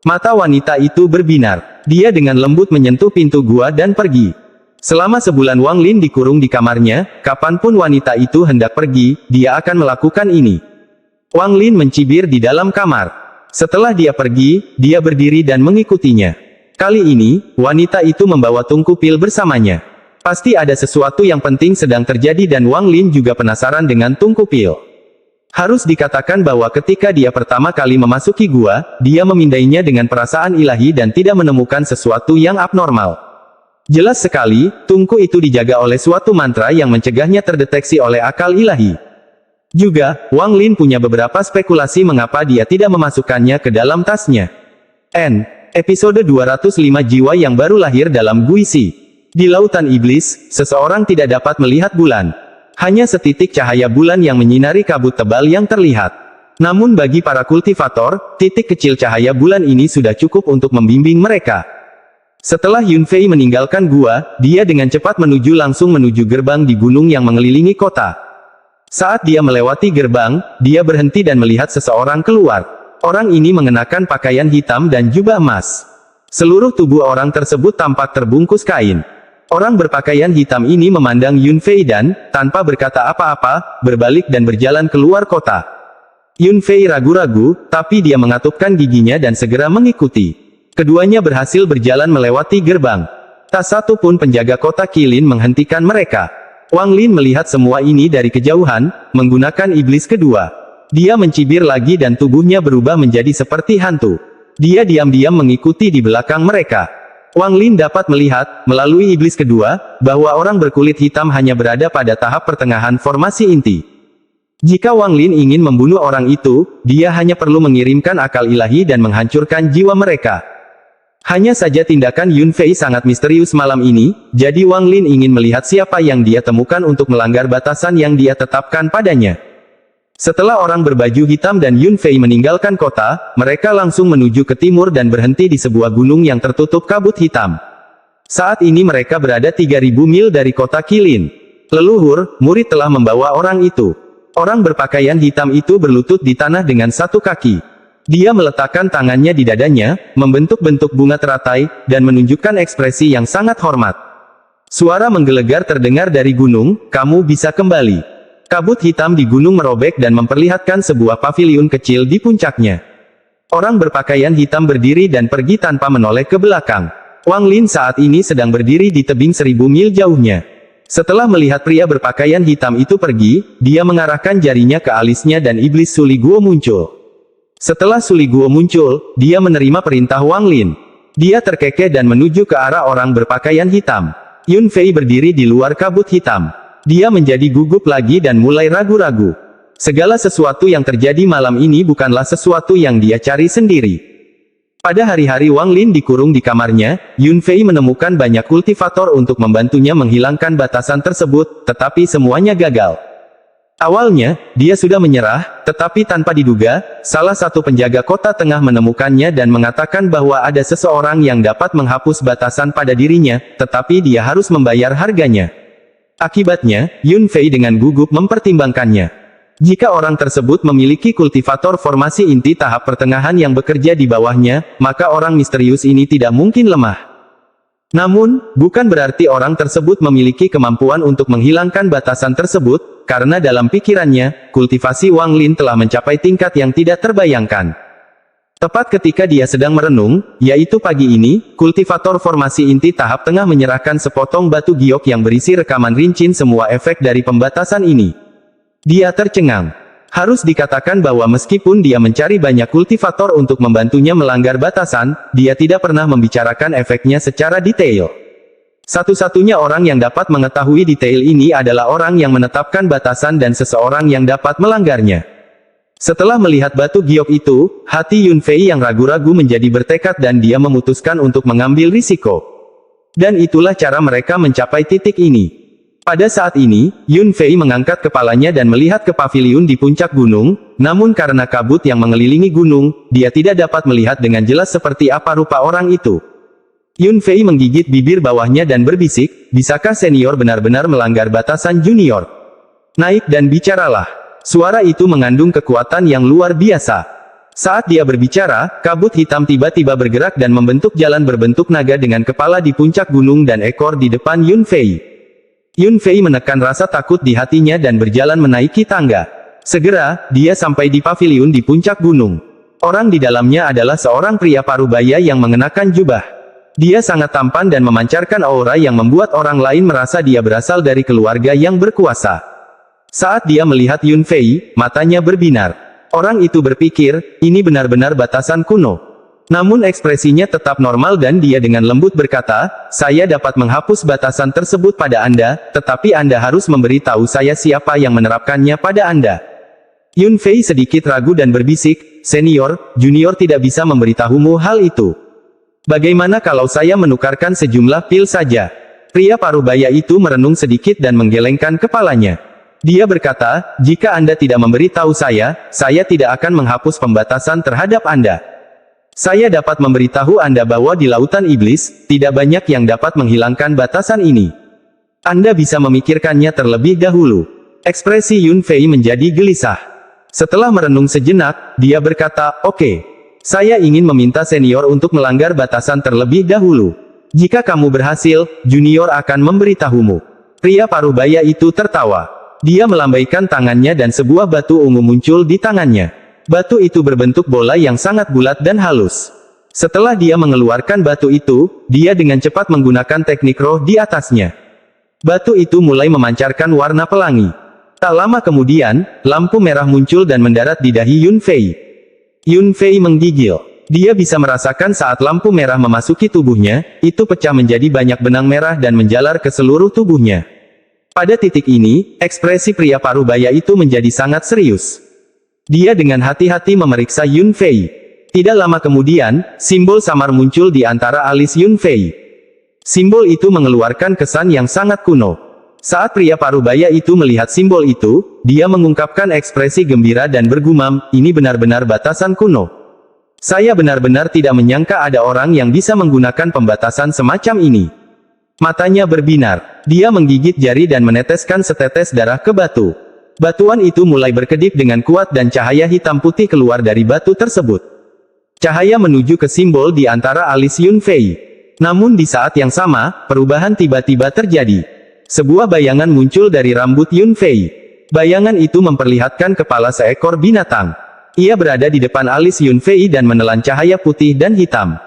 Mata wanita itu berbinar. Dia dengan lembut menyentuh pintu gua dan pergi. Selama sebulan Wang Lin dikurung di kamarnya, kapanpun wanita itu hendak pergi, dia akan melakukan ini. Wang Lin mencibir di dalam kamar. Setelah dia pergi, dia berdiri dan mengikutinya. Kali ini, wanita itu membawa tungku pil bersamanya. Pasti ada sesuatu yang penting sedang terjadi dan Wang Lin juga penasaran dengan tungku pil. Harus dikatakan bahwa ketika dia pertama kali memasuki gua, dia memindainya dengan perasaan ilahi dan tidak menemukan sesuatu yang abnormal. Jelas sekali, tungku itu dijaga oleh suatu mantra yang mencegahnya terdeteksi oleh akal ilahi. Juga, Wang Lin punya beberapa spekulasi mengapa dia tidak memasukkannya ke dalam tasnya. Episode 205 Jiwa yang baru lahir dalam Guisi. Di lautan iblis, seseorang tidak dapat melihat bulan. Hanya setitik cahaya bulan yang menyinari kabut tebal yang terlihat. Namun bagi para kultivator, titik kecil cahaya bulan ini sudah cukup untuk membimbing mereka. Setelah Yun Fei meninggalkan gua, dia dengan cepat langsung menuju gerbang di gunung yang mengelilingi kota. Saat dia melewati gerbang, dia berhenti dan melihat seseorang keluar. Orang ini mengenakan pakaian hitam dan jubah emas. Seluruh tubuh orang tersebut tampak terbungkus kain. Orang berpakaian hitam ini memandang Yun Fei dan, tanpa berkata apa-apa, berbalik dan berjalan keluar kota. Yun Fei ragu-ragu, tapi dia mengatupkan giginya dan segera mengikuti. Keduanya berhasil berjalan melewati gerbang. Tak satu pun penjaga kota Qilin menghentikan mereka. Wang Lin melihat semua ini dari kejauhan, menggunakan iblis kedua. Dia mencibir lagi dan tubuhnya berubah menjadi seperti hantu. Dia diam-diam mengikuti di belakang mereka. Wang Lin dapat melihat, melalui iblis kedua, bahwa orang berkulit hitam hanya berada pada tahap pertengahan formasi inti. Jika Wang Lin ingin membunuh orang itu, dia hanya perlu mengirimkan akal ilahi dan menghancurkan jiwa mereka. Hanya saja tindakan Yun Fei sangat misterius malam ini, jadi Wang Lin ingin melihat siapa yang dia temukan untuk melanggar batasan yang dia tetapkan padanya. Setelah orang berbaju hitam dan Yun Fei meninggalkan kota, mereka langsung menuju ke timur dan berhenti di sebuah gunung yang tertutup kabut hitam. Saat ini mereka berada 3.000 mil dari kota Qilin. Leluhur, murid telah membawa orang itu. Orang berpakaian hitam itu berlutut di tanah dengan satu kaki. Dia meletakkan tangannya di dadanya, membentuk-bentuk bunga teratai, dan menunjukkan ekspresi yang sangat hormat. Suara menggelegar terdengar dari gunung, "Kamu bisa kembali." Kabut hitam di gunung merobek dan memperlihatkan sebuah paviliun kecil di puncaknya. Orang berpakaian hitam berdiri dan pergi tanpa menoleh ke belakang. Wang Lin saat ini sedang berdiri di tebing 1.000 mil jauhnya. Setelah melihat pria berpakaian hitam itu pergi, dia mengarahkan jarinya ke alisnya dan iblis Suli Guo muncul. Setelah Suli Guo muncul, dia menerima perintah Wang Lin. Dia terkekeh dan menuju ke arah orang berpakaian hitam. Yun Fei berdiri di luar kabut hitam. Dia menjadi gugup lagi dan mulai ragu-ragu. Segala sesuatu yang terjadi malam ini bukanlah sesuatu yang dia cari sendiri. Pada hari-hari Wang Lin dikurung di kamarnya, Yun Fei menemukan banyak kultivator untuk membantunya menghilangkan batasan tersebut, tetapi semuanya gagal. Awalnya, dia sudah menyerah, tetapi tanpa diduga, salah satu penjaga kota tengah menemukannya dan mengatakan bahwa ada seseorang yang dapat menghapus batasan pada dirinya, tetapi dia harus membayar harganya. Akibatnya, Yun Fei dengan gugup mempertimbangkannya. Jika orang tersebut memiliki kultivator formasi inti tahap pertengahan yang bekerja di bawahnya, maka orang misterius ini tidak mungkin lemah. Namun, bukan berarti orang tersebut memiliki kemampuan untuk menghilangkan batasan tersebut, karena dalam pikirannya, kultivasi Wang Lin telah mencapai tingkat yang tidak terbayangkan. Tepat ketika dia sedang merenung, yaitu pagi ini, kultivator formasi inti tahap tengah menyerahkan sepotong batu giok yang berisi rekaman rinci semua efek dari pembatasan ini. Dia tercengang. Harus dikatakan bahwa meskipun dia mencari banyak kultivator untuk membantunya melanggar batasan, dia tidak pernah membicarakan efeknya secara detail. Satu-satunya orang yang dapat mengetahui detail ini adalah orang yang menetapkan batasan dan seseorang yang dapat melanggarnya. Setelah melihat batu giok itu, hati Yun Fei yang ragu-ragu menjadi bertekad dan dia memutuskan untuk mengambil risiko. Dan itulah cara mereka mencapai titik ini. Pada saat ini, Yun Fei mengangkat kepalanya dan melihat ke paviliun di puncak gunung, namun karena kabut yang mengelilingi gunung, dia tidak dapat melihat dengan jelas seperti apa rupa orang itu. Yun Fei menggigit bibir bawahnya dan berbisik, bisakah senior benar-benar melanggar batasan junior? Naik dan bicaralah. Suara itu mengandung kekuatan yang luar biasa. Saat dia berbicara, kabut hitam tiba-tiba bergerak dan membentuk jalan berbentuk naga dengan kepala di puncak gunung dan ekor di depan Yun Fei. Yun Fei menekan rasa takut di hatinya dan berjalan menaiki tangga. Segera, dia sampai di paviliun di puncak gunung. Orang di dalamnya adalah seorang pria parubaya yang mengenakan jubah. Dia sangat tampan dan memancarkan aura yang membuat orang lain merasa dia berasal dari keluarga yang berkuasa. Saat dia melihat Yun Fei, matanya berbinar. Orang itu berpikir, ini benar-benar batasan kuno. Namun ekspresinya tetap normal dan dia dengan lembut berkata, saya dapat menghapus batasan tersebut pada Anda, tetapi Anda harus memberitahu saya siapa yang menerapkannya pada Anda. Yun Fei sedikit ragu dan berbisik, senior, junior tidak bisa memberitahumu hal itu. Bagaimana kalau saya menukarkan sejumlah pil saja? Pria parubaya itu merenung sedikit dan menggelengkan kepalanya. Dia berkata, jika Anda tidak memberitahu saya tidak akan menghapus pembatasan terhadap Anda. Saya dapat memberitahu Anda bahwa di lautan iblis, tidak banyak yang dapat menghilangkan batasan ini. Anda bisa memikirkannya terlebih dahulu. Ekspresi Yun Fei menjadi gelisah. Setelah merenung sejenak, dia berkata, oke. Saya ingin meminta senior untuk melanggar batasan terlebih dahulu. Jika kamu berhasil, junior akan memberitahumu. Pria parubaya itu tertawa. Dia melambaikan tangannya dan sebuah batu ungu muncul di tangannya. Batu itu berbentuk bola yang sangat bulat dan halus. Setelah dia mengeluarkan batu itu, dia dengan cepat menggunakan teknik roh di atasnya. Batu itu mulai memancarkan warna pelangi. Tak lama kemudian, lampu merah muncul dan mendarat di dahi Yun Fei. Yun Fei menggigil. Dia bisa merasakan saat lampu merah memasuki tubuhnya, itu pecah menjadi banyak benang merah dan menjalar ke seluruh tubuhnya. Pada titik ini, ekspresi pria parubaya itu menjadi sangat serius. Dia dengan hati-hati memeriksa Yun Fei. Tidak lama kemudian, simbol samar muncul di antara alis Yun Fei. Simbol itu mengeluarkan kesan yang sangat kuno. Saat pria parubaya itu melihat simbol itu, dia mengungkapkan ekspresi gembira dan bergumam, ini benar-benar batasan kuno. Saya benar-benar tidak menyangka ada orang yang bisa menggunakan pembatasan semacam ini. Matanya berbinar. Dia menggigit jari dan meneteskan setetes darah ke batu. Batuan itu mulai berkedip dengan kuat dan cahaya hitam putih keluar dari batu tersebut. Cahaya menuju ke simbol di antara alis Yun Fei. Namun di saat yang sama, perubahan tiba-tiba terjadi. Sebuah bayangan muncul dari rambut Yun Fei. Bayangan itu memperlihatkan kepala seekor binatang. Ia berada di depan alis Yun Fei dan menelan cahaya putih dan hitam.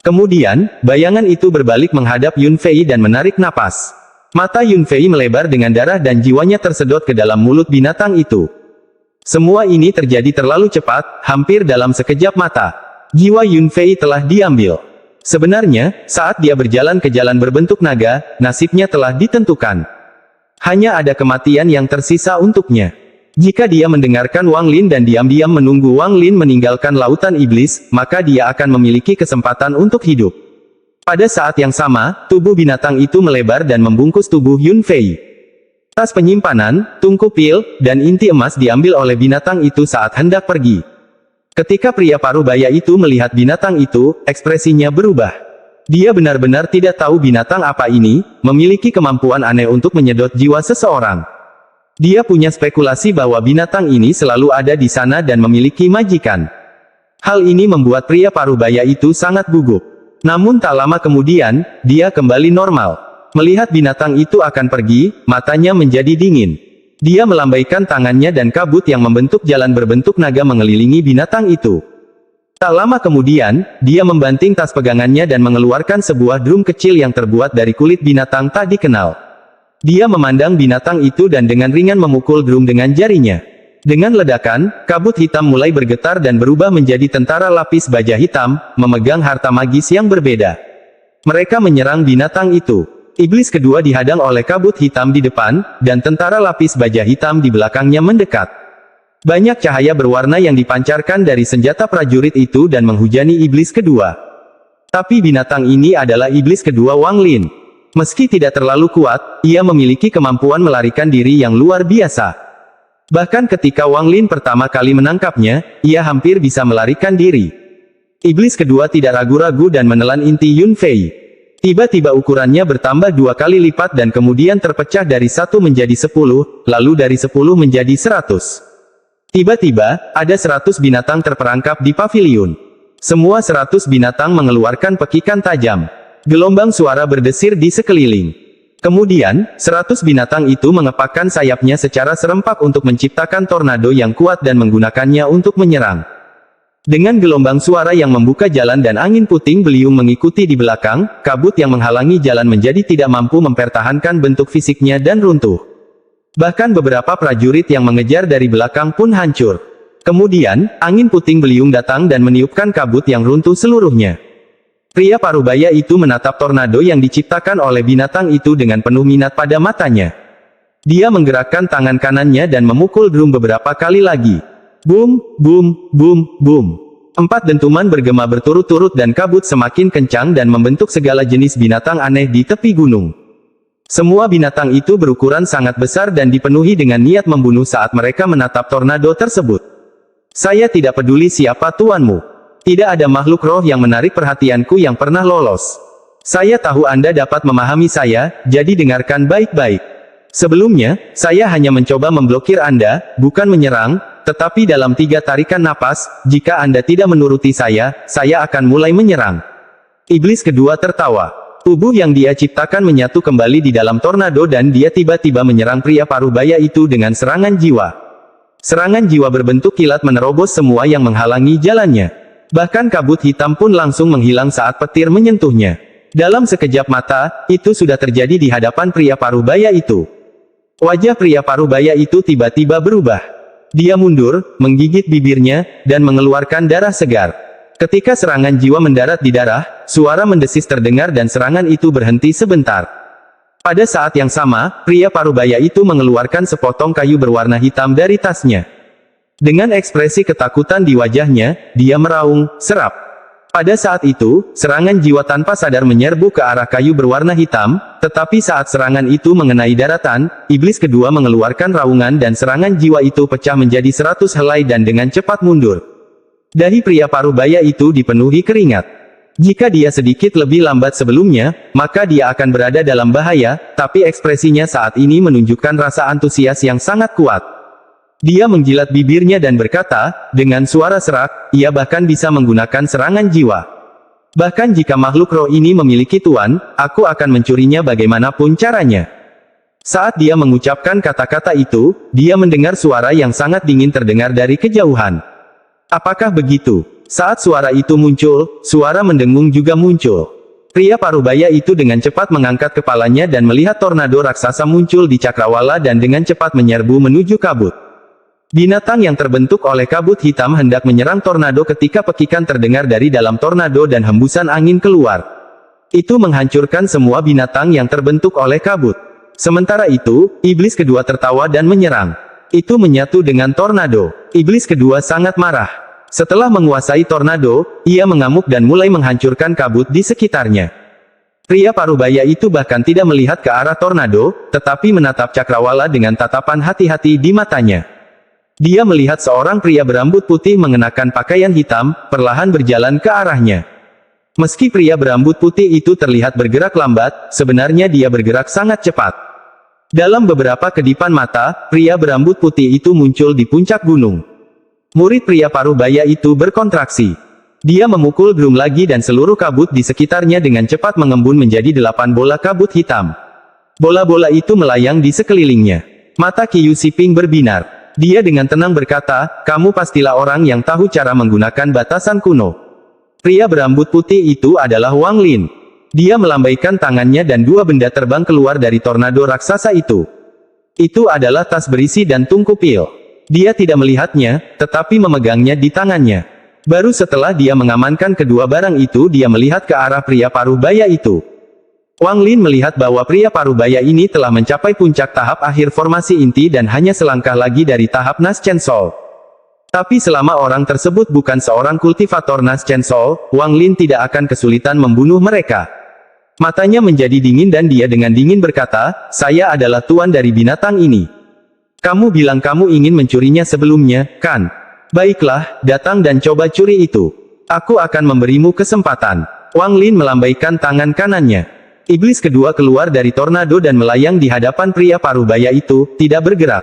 Kemudian, bayangan itu berbalik menghadap Yun Fei dan menarik napas. Mata Yun Fei melebar dengan darah dan jiwanya tersedot ke dalam mulut binatang itu. Semua ini terjadi terlalu cepat, hampir dalam sekejap mata. Jiwa Yun Fei telah diambil. Sebenarnya, saat dia berjalan ke jalan berbentuk naga, nasibnya telah ditentukan. Hanya ada kematian yang tersisa untuknya. Jika dia mendengarkan Wang Lin dan diam-diam menunggu Wang Lin meninggalkan lautan iblis, maka dia akan memiliki kesempatan untuk hidup. Pada saat yang sama, tubuh binatang itu melebar dan membungkus tubuh Yun Fei. Tas penyimpanan, tungku pil, dan inti emas diambil oleh binatang itu saat hendak pergi. Ketika pria parubaya itu melihat binatang itu, ekspresinya berubah. Dia benar-benar tidak tahu binatang apa ini, memiliki kemampuan aneh untuk menyedot jiwa seseorang. Dia punya spekulasi bahwa binatang ini selalu ada di sana dan memiliki majikan. Hal ini membuat pria parubaya itu sangat gugup. Namun tak lama kemudian, dia kembali normal. Melihat binatang itu akan pergi, matanya menjadi dingin. Dia melambaikan tangannya dan kabut yang membentuk jalan berbentuk naga mengelilingi binatang itu. Tak lama kemudian, dia membanting tas pegangannya dan mengeluarkan sebuah drum kecil yang terbuat dari kulit binatang tak dikenal. Dia memandang binatang itu dan dengan ringan memukul drum dengan jarinya. Dengan ledakan, kabut hitam mulai bergetar dan berubah menjadi tentara lapis baja hitam, memegang harta magis yang berbeda. Mereka menyerang binatang itu. Iblis kedua dihadang oleh kabut hitam di depan, dan tentara lapis baja hitam di belakangnya mendekat. Banyak cahaya berwarna yang dipancarkan dari senjata prajurit itu dan menghujani iblis kedua. Tapi binatang ini adalah iblis kedua Wang Lin. Meski tidak terlalu kuat, ia memiliki kemampuan melarikan diri yang luar biasa. Bahkan ketika Wang Lin pertama kali menangkapnya, ia hampir bisa melarikan diri. Iblis kedua tidak ragu-ragu dan menelan inti Yun Fei. Tiba-tiba ukurannya bertambah 2 kali lipat dan kemudian terpecah dari 1 menjadi 10, lalu dari 10 menjadi 100. Tiba-tiba, ada 100 binatang terperangkap di paviliun. Semua 100 binatang mengeluarkan pekikan tajam. Gelombang suara berdesir di sekeliling. Kemudian, 100 binatang itu mengepakkan sayapnya secara serempak untuk menciptakan tornado yang kuat dan menggunakannya untuk menyerang. Dengan gelombang suara yang membuka jalan dan angin puting beliung mengikuti di belakang, kabut yang menghalangi jalan menjadi tidak mampu mempertahankan bentuk fisiknya dan runtuh. Bahkan beberapa prajurit yang mengejar dari belakang pun hancur. Kemudian, angin puting beliung datang dan meniupkan kabut yang runtuh seluruhnya. Pria parubaya itu menatap tornado yang diciptakan oleh binatang itu dengan penuh minat pada matanya. Dia menggerakkan tangan kanannya dan memukul drum beberapa kali lagi. Boom, boom, boom, boom. 4 dentuman bergema berturut-turut dan kabut semakin kencang dan membentuk segala jenis binatang aneh di tepi gunung. Semua binatang itu berukuran sangat besar dan dipenuhi dengan niat membunuh saat mereka menatap tornado tersebut. Saya tidak peduli siapa tuanmu. Tidak ada makhluk roh yang menarik perhatianku yang pernah lolos. Saya tahu Anda dapat memahami saya, jadi dengarkan baik-baik. Sebelumnya, saya hanya mencoba memblokir Anda, bukan menyerang, tetapi dalam 3 tarikan napas, jika Anda tidak menuruti saya akan mulai menyerang. Iblis kedua tertawa. Tubuh yang dia ciptakan menyatu kembali di dalam tornado dan dia tiba-tiba menyerang pria parubaya itu dengan serangan jiwa. Serangan jiwa berbentuk kilat menerobos semua yang menghalangi jalannya. Bahkan kabut hitam pun langsung menghilang saat petir menyentuhnya. Dalam sekejap mata, itu sudah terjadi di hadapan pria parubaya itu. Wajah pria parubaya itu tiba-tiba berubah. Dia mundur, menggigit bibirnya, dan mengeluarkan darah segar. Ketika serangan jiwa mendarat di darah, suara mendesis terdengar dan serangan itu berhenti sebentar. Pada saat yang sama, pria parubaya itu mengeluarkan sepotong kayu berwarna hitam dari tasnya. Dengan ekspresi ketakutan di wajahnya, dia meraung, serap. Pada saat itu, serangan jiwa tanpa sadar menyerbu ke arah kayu berwarna hitam, tetapi saat serangan itu mengenai daratan, iblis kedua mengeluarkan raungan dan serangan jiwa itu pecah menjadi 100 helai dan dengan cepat mundur. Dahi pria parubaya itu dipenuhi keringat. Jika dia sedikit lebih lambat sebelumnya, maka dia akan berada dalam bahaya, tapi ekspresinya saat ini menunjukkan rasa antusias yang sangat kuat. Dia menjilat bibirnya dan berkata, dengan suara serak, ia bahkan bisa menggunakan serangan jiwa. Bahkan jika makhluk roh ini memiliki tuan, aku akan mencurinya bagaimanapun caranya. Saat dia mengucapkan kata-kata itu, dia mendengar suara yang sangat dingin terdengar dari kejauhan. Apakah begitu? Saat suara itu muncul, suara mendengung juga muncul. Pria parubaya itu dengan cepat mengangkat kepalanya dan melihat tornado raksasa muncul di cakrawala dan dengan cepat menyerbu menuju kabut. Binatang yang terbentuk oleh kabut hitam hendak menyerang tornado ketika pekikan terdengar dari dalam tornado dan hembusan angin keluar. Itu menghancurkan semua binatang yang terbentuk oleh kabut. Sementara itu, iblis kedua tertawa dan menyerang. Itu menyatu dengan tornado. Iblis kedua sangat marah. Setelah menguasai tornado, ia mengamuk dan mulai menghancurkan kabut di sekitarnya. Pria parubaya itu bahkan tidak melihat ke arah tornado, tetapi menatap Cakrawala dengan tatapan hati-hati di matanya. Dia melihat seorang pria berambut putih mengenakan pakaian hitam, perlahan berjalan ke arahnya. Meski pria berambut putih itu terlihat bergerak lambat, sebenarnya dia bergerak sangat cepat. Dalam beberapa kedipan mata, pria berambut putih itu muncul di puncak gunung. Murid pria parubaya itu berkontraksi. Dia memukul drum lagi dan seluruh kabut di sekitarnya dengan cepat mengembun menjadi 8 bola kabut hitam. Bola-bola itu melayang di sekelilingnya. Mata Qiu Siping berbinar. Dia dengan tenang berkata, kamu pastilah orang yang tahu cara menggunakan batasan kuno. Pria berambut putih itu adalah Wang Lin. Dia melambaikan tangannya dan dua benda terbang keluar dari tornado raksasa itu. Itu adalah tas berisi dan tungku pil. Dia tidak melihatnya, tetapi memegangnya di tangannya. Baru setelah dia mengamankan kedua barang itu dia melihat ke arah pria parubaya itu. Wang Lin melihat bahwa pria parubaya ini telah mencapai puncak tahap akhir formasi inti dan hanya selangkah lagi dari tahap Nas Chen Sol. Tapi selama orang tersebut bukan seorang kultivator Nas Chen Sol, Wang Lin tidak akan kesulitan membunuh mereka. Matanya menjadi dingin dan dia dengan dingin berkata, saya adalah tuan dari binatang ini. Kamu bilang kamu ingin mencurinya sebelumnya, kan? Baiklah, datang dan coba curi itu. Aku akan memberimu kesempatan. Wang Lin melambaikan tangan kanannya. Iblis kedua keluar dari tornado dan melayang di hadapan pria parubaya itu, tidak bergerak.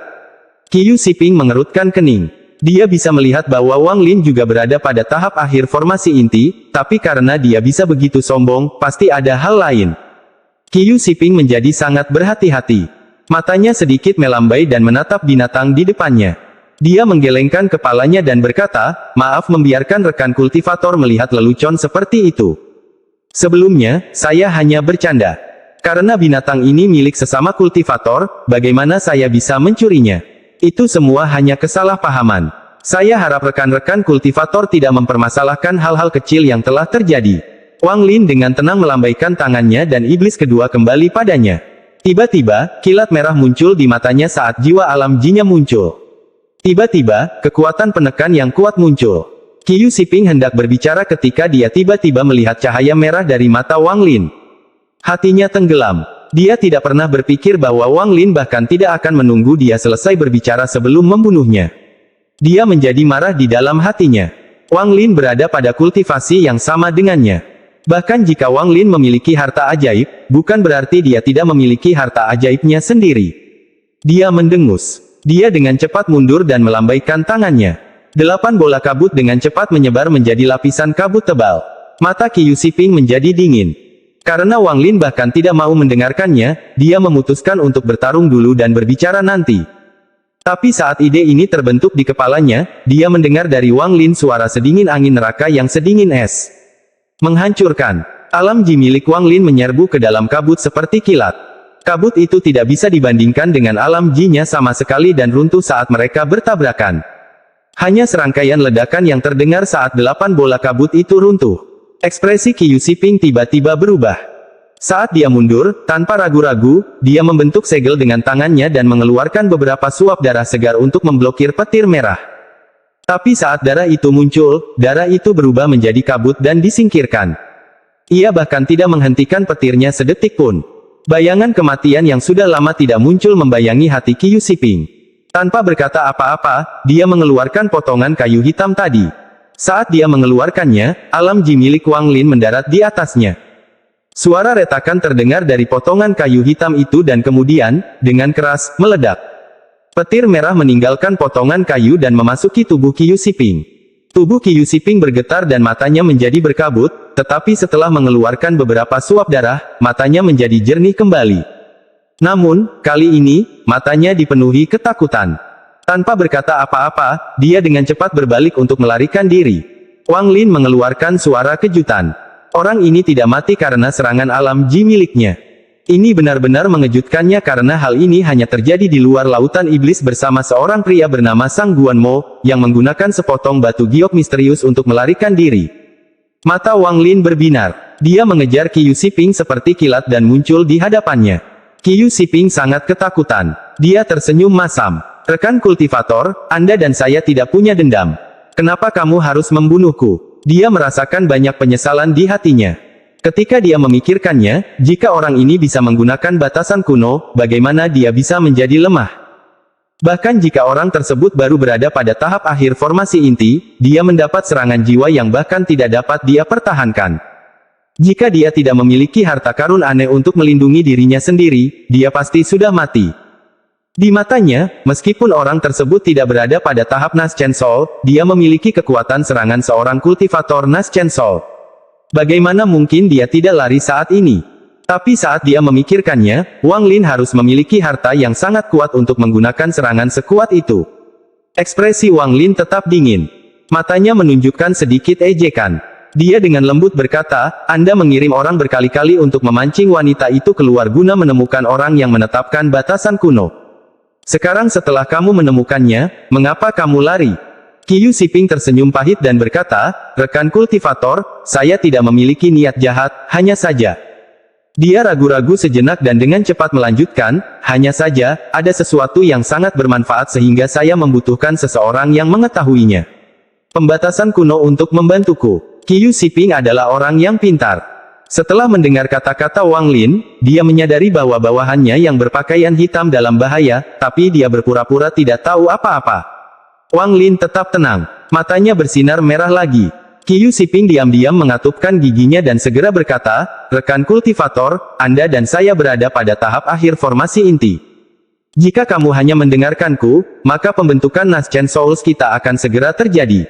Qiu Siping mengerutkan kening. Dia bisa melihat bahwa Wang Lin juga berada pada tahap akhir formasi inti, tapi karena dia bisa begitu sombong, pasti ada hal lain. Qiu Siping menjadi sangat berhati-hati. Matanya sedikit melambai dan menatap binatang di depannya. Dia menggelengkan kepalanya dan berkata, maaf membiarkan rekan kultivator melihat lelucon seperti itu. Sebelumnya, saya hanya bercanda. Karena binatang ini milik sesama kultivator, bagaimana saya bisa mencurinya? Itu semua hanya kesalahpahaman. Saya harap rekan-rekan kultivator tidak mempermasalahkan hal-hal kecil yang telah terjadi. Wang Lin dengan tenang melambaikan tangannya dan iblis kedua kembali padanya. Tiba-tiba, kilat merah muncul di matanya saat jiwa alam jinnya muncul. Tiba-tiba, kekuatan penekan yang kuat muncul. Qiu Siping hendak berbicara ketika dia tiba-tiba melihat cahaya merah dari mata Wang Lin. Hatinya tenggelam. Dia tidak pernah berpikir bahwa Wang Lin bahkan tidak akan menunggu dia selesai berbicara sebelum membunuhnya. Dia menjadi marah di dalam hatinya. Wang Lin berada pada kultivasi yang sama dengannya. Bahkan jika Wang Lin memiliki harta ajaib, bukan berarti dia tidak memiliki harta ajaibnya sendiri. Dia mendengus. Dia dengan cepat mundur dan melambaikan tangannya. 8 bola kabut dengan cepat menyebar menjadi lapisan kabut tebal. Mata Qiu Siping menjadi dingin. Karena Wang Lin bahkan tidak mau mendengarkannya, dia memutuskan untuk bertarung dulu dan berbicara nanti. Tapi saat ide ini terbentuk di kepalanya, dia mendengar dari Wang Lin suara sedingin angin neraka yang sedingin es. Menghancurkan. Alam ji milik Wang Lin menyerbu ke dalam kabut seperti kilat. Kabut itu tidak bisa dibandingkan dengan alam ji-nya sama sekali dan runtuh saat mereka bertabrakan. Hanya serangkaian ledakan yang terdengar saat 8 bola kabut itu runtuh. Ekspresi Qiu Siping tiba-tiba berubah. Saat dia mundur, tanpa ragu-ragu, dia membentuk segel dengan tangannya dan mengeluarkan beberapa suap darah segar untuk memblokir petir merah. Tapi saat darah itu muncul, darah itu berubah menjadi kabut dan disingkirkan. Ia bahkan tidak menghentikan petirnya sedetik pun. Bayangan kematian yang sudah lama tidak muncul membayangi hati Qiu Siping. Tanpa berkata apa-apa, dia mengeluarkan potongan kayu hitam tadi. Saat dia mengeluarkannya, alam ji milik Wang Lin mendarat di atasnya. Suara retakan terdengar dari potongan kayu hitam itu dan kemudian, dengan keras, meledak. Petir merah meninggalkan potongan kayu dan memasuki tubuh Qiu Siping. Tubuh Qiu Siping bergetar dan matanya menjadi berkabut, tetapi setelah mengeluarkan beberapa suap darah, matanya menjadi jernih kembali. Namun, kali ini, matanya dipenuhi ketakutan. Tanpa berkata apa-apa, dia dengan cepat berbalik untuk melarikan diri. Wang Lin mengeluarkan suara kejutan. Orang ini tidak mati karena serangan alam ji miliknya. Ini benar-benar mengejutkannya karena hal ini hanya terjadi di luar lautan iblis bersama seorang pria bernama Sang Guan Mo, yang menggunakan sepotong batu giok misterius untuk melarikan diri. Mata Wang Lin berbinar. Dia mengejar Qiu Siping seperti kilat dan muncul di hadapannya. Qiu Siping sangat ketakutan. Dia tersenyum masam. Rekan kultivator, Anda dan saya tidak punya dendam. Kenapa kamu harus membunuhku? Dia merasakan banyak penyesalan di hatinya. Ketika dia memikirkannya, jika orang ini bisa menggunakan batasan kuno, bagaimana dia bisa menjadi lemah? Bahkan jika orang tersebut baru berada pada tahap akhir formasi inti, dia mendapat serangan jiwa yang bahkan tidak dapat dia pertahankan. Jika dia tidak memiliki harta karun aneh untuk melindungi dirinya sendiri, dia pasti sudah mati. Di matanya, meskipun orang tersebut tidak berada pada tahap Naschen Soul, dia memiliki kekuatan serangan seorang kultivator Naschen Soul. Bagaimana mungkin dia tidak lari saat ini? Tapi saat dia memikirkannya, Wang Lin harus memiliki harta yang sangat kuat untuk menggunakan serangan sekuat itu. Ekspresi Wang Lin tetap dingin. Matanya menunjukkan sedikit ejekan. Dia dengan lembut berkata, Anda mengirim orang berkali-kali untuk memancing wanita itu keluar guna menemukan orang yang menetapkan batasan kuno. Sekarang setelah kamu menemukannya, mengapa kamu lari? Qiu Siping tersenyum pahit dan berkata, rekan kultivator, saya tidak memiliki niat jahat, hanya saja. Dia ragu-ragu sejenak dan dengan cepat melanjutkan, hanya saja, ada sesuatu yang sangat bermanfaat sehingga saya membutuhkan seseorang yang mengetahuinya. Pembatasan kuno untuk membantuku. Qiu Siping adalah orang yang pintar. Setelah mendengar kata-kata Wang Lin, dia menyadari bahwa bawahannya yang berpakaian hitam dalam bahaya, tapi dia berpura-pura tidak tahu apa-apa. Wang Lin tetap tenang. Matanya bersinar merah lagi. Qiu Siping diam-diam mengatupkan giginya dan segera berkata, rekan kultivator, Anda dan saya berada pada tahap akhir formasi inti. Jika kamu hanya mendengarkanku, maka pembentukan Naschen Souls kita akan segera terjadi.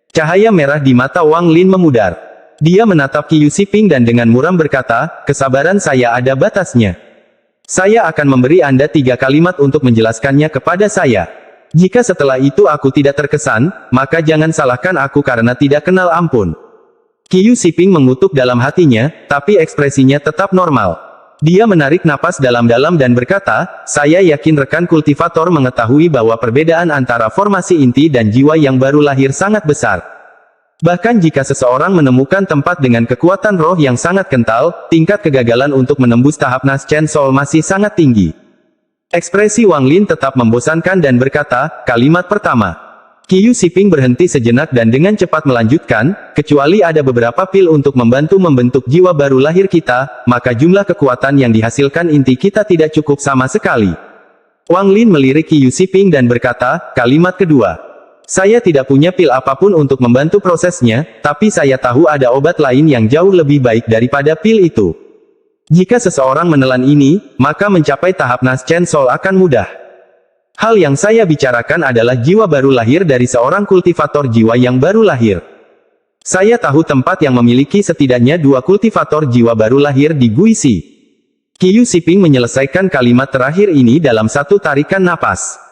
Cahaya merah di mata Wang Lin memudar. Dia menatap Qiu Siping dan dengan muram berkata, kesabaran saya ada batasnya. Saya akan memberi Anda 3 kalimat untuk menjelaskannya kepada saya. Jika setelah itu aku tidak terkesan, maka jangan salahkan aku karena tidak kenal ampun. Qiu Siping mengutuk dalam hatinya, tapi ekspresinya tetap normal. Dia menarik napas dalam-dalam dan berkata, saya yakin rekan kultivator mengetahui bahwa perbedaan antara formasi inti dan jiwa yang baru lahir sangat besar. Bahkan jika seseorang menemukan tempat dengan kekuatan roh yang sangat kental, tingkat kegagalan untuk menembus tahap Naschen Soul masih sangat tinggi. Ekspresi Wang Lin tetap membosankan dan berkata, kalimat pertama. Qiu Siping berhenti sejenak dan dengan cepat melanjutkan, kecuali ada beberapa pil untuk membantu membentuk jiwa baru lahir kita, maka jumlah kekuatan yang dihasilkan inti kita tidak cukup sama sekali. Wang Lin melirik Qiu Siping dan berkata, kalimat kedua. Saya tidak punya pil apapun untuk membantu prosesnya, tapi saya tahu ada obat lain yang jauh lebih baik daripada pil itu. Jika seseorang menelan ini, maka mencapai tahap Naschen Soul akan mudah. Hal yang saya bicarakan adalah jiwa baru lahir dari seorang kultivator jiwa yang baru lahir. Saya tahu tempat yang memiliki setidaknya 2 kultivator jiwa baru lahir di Guisi. Qiu Siping menyelesaikan kalimat terakhir ini dalam satu tarikan napas.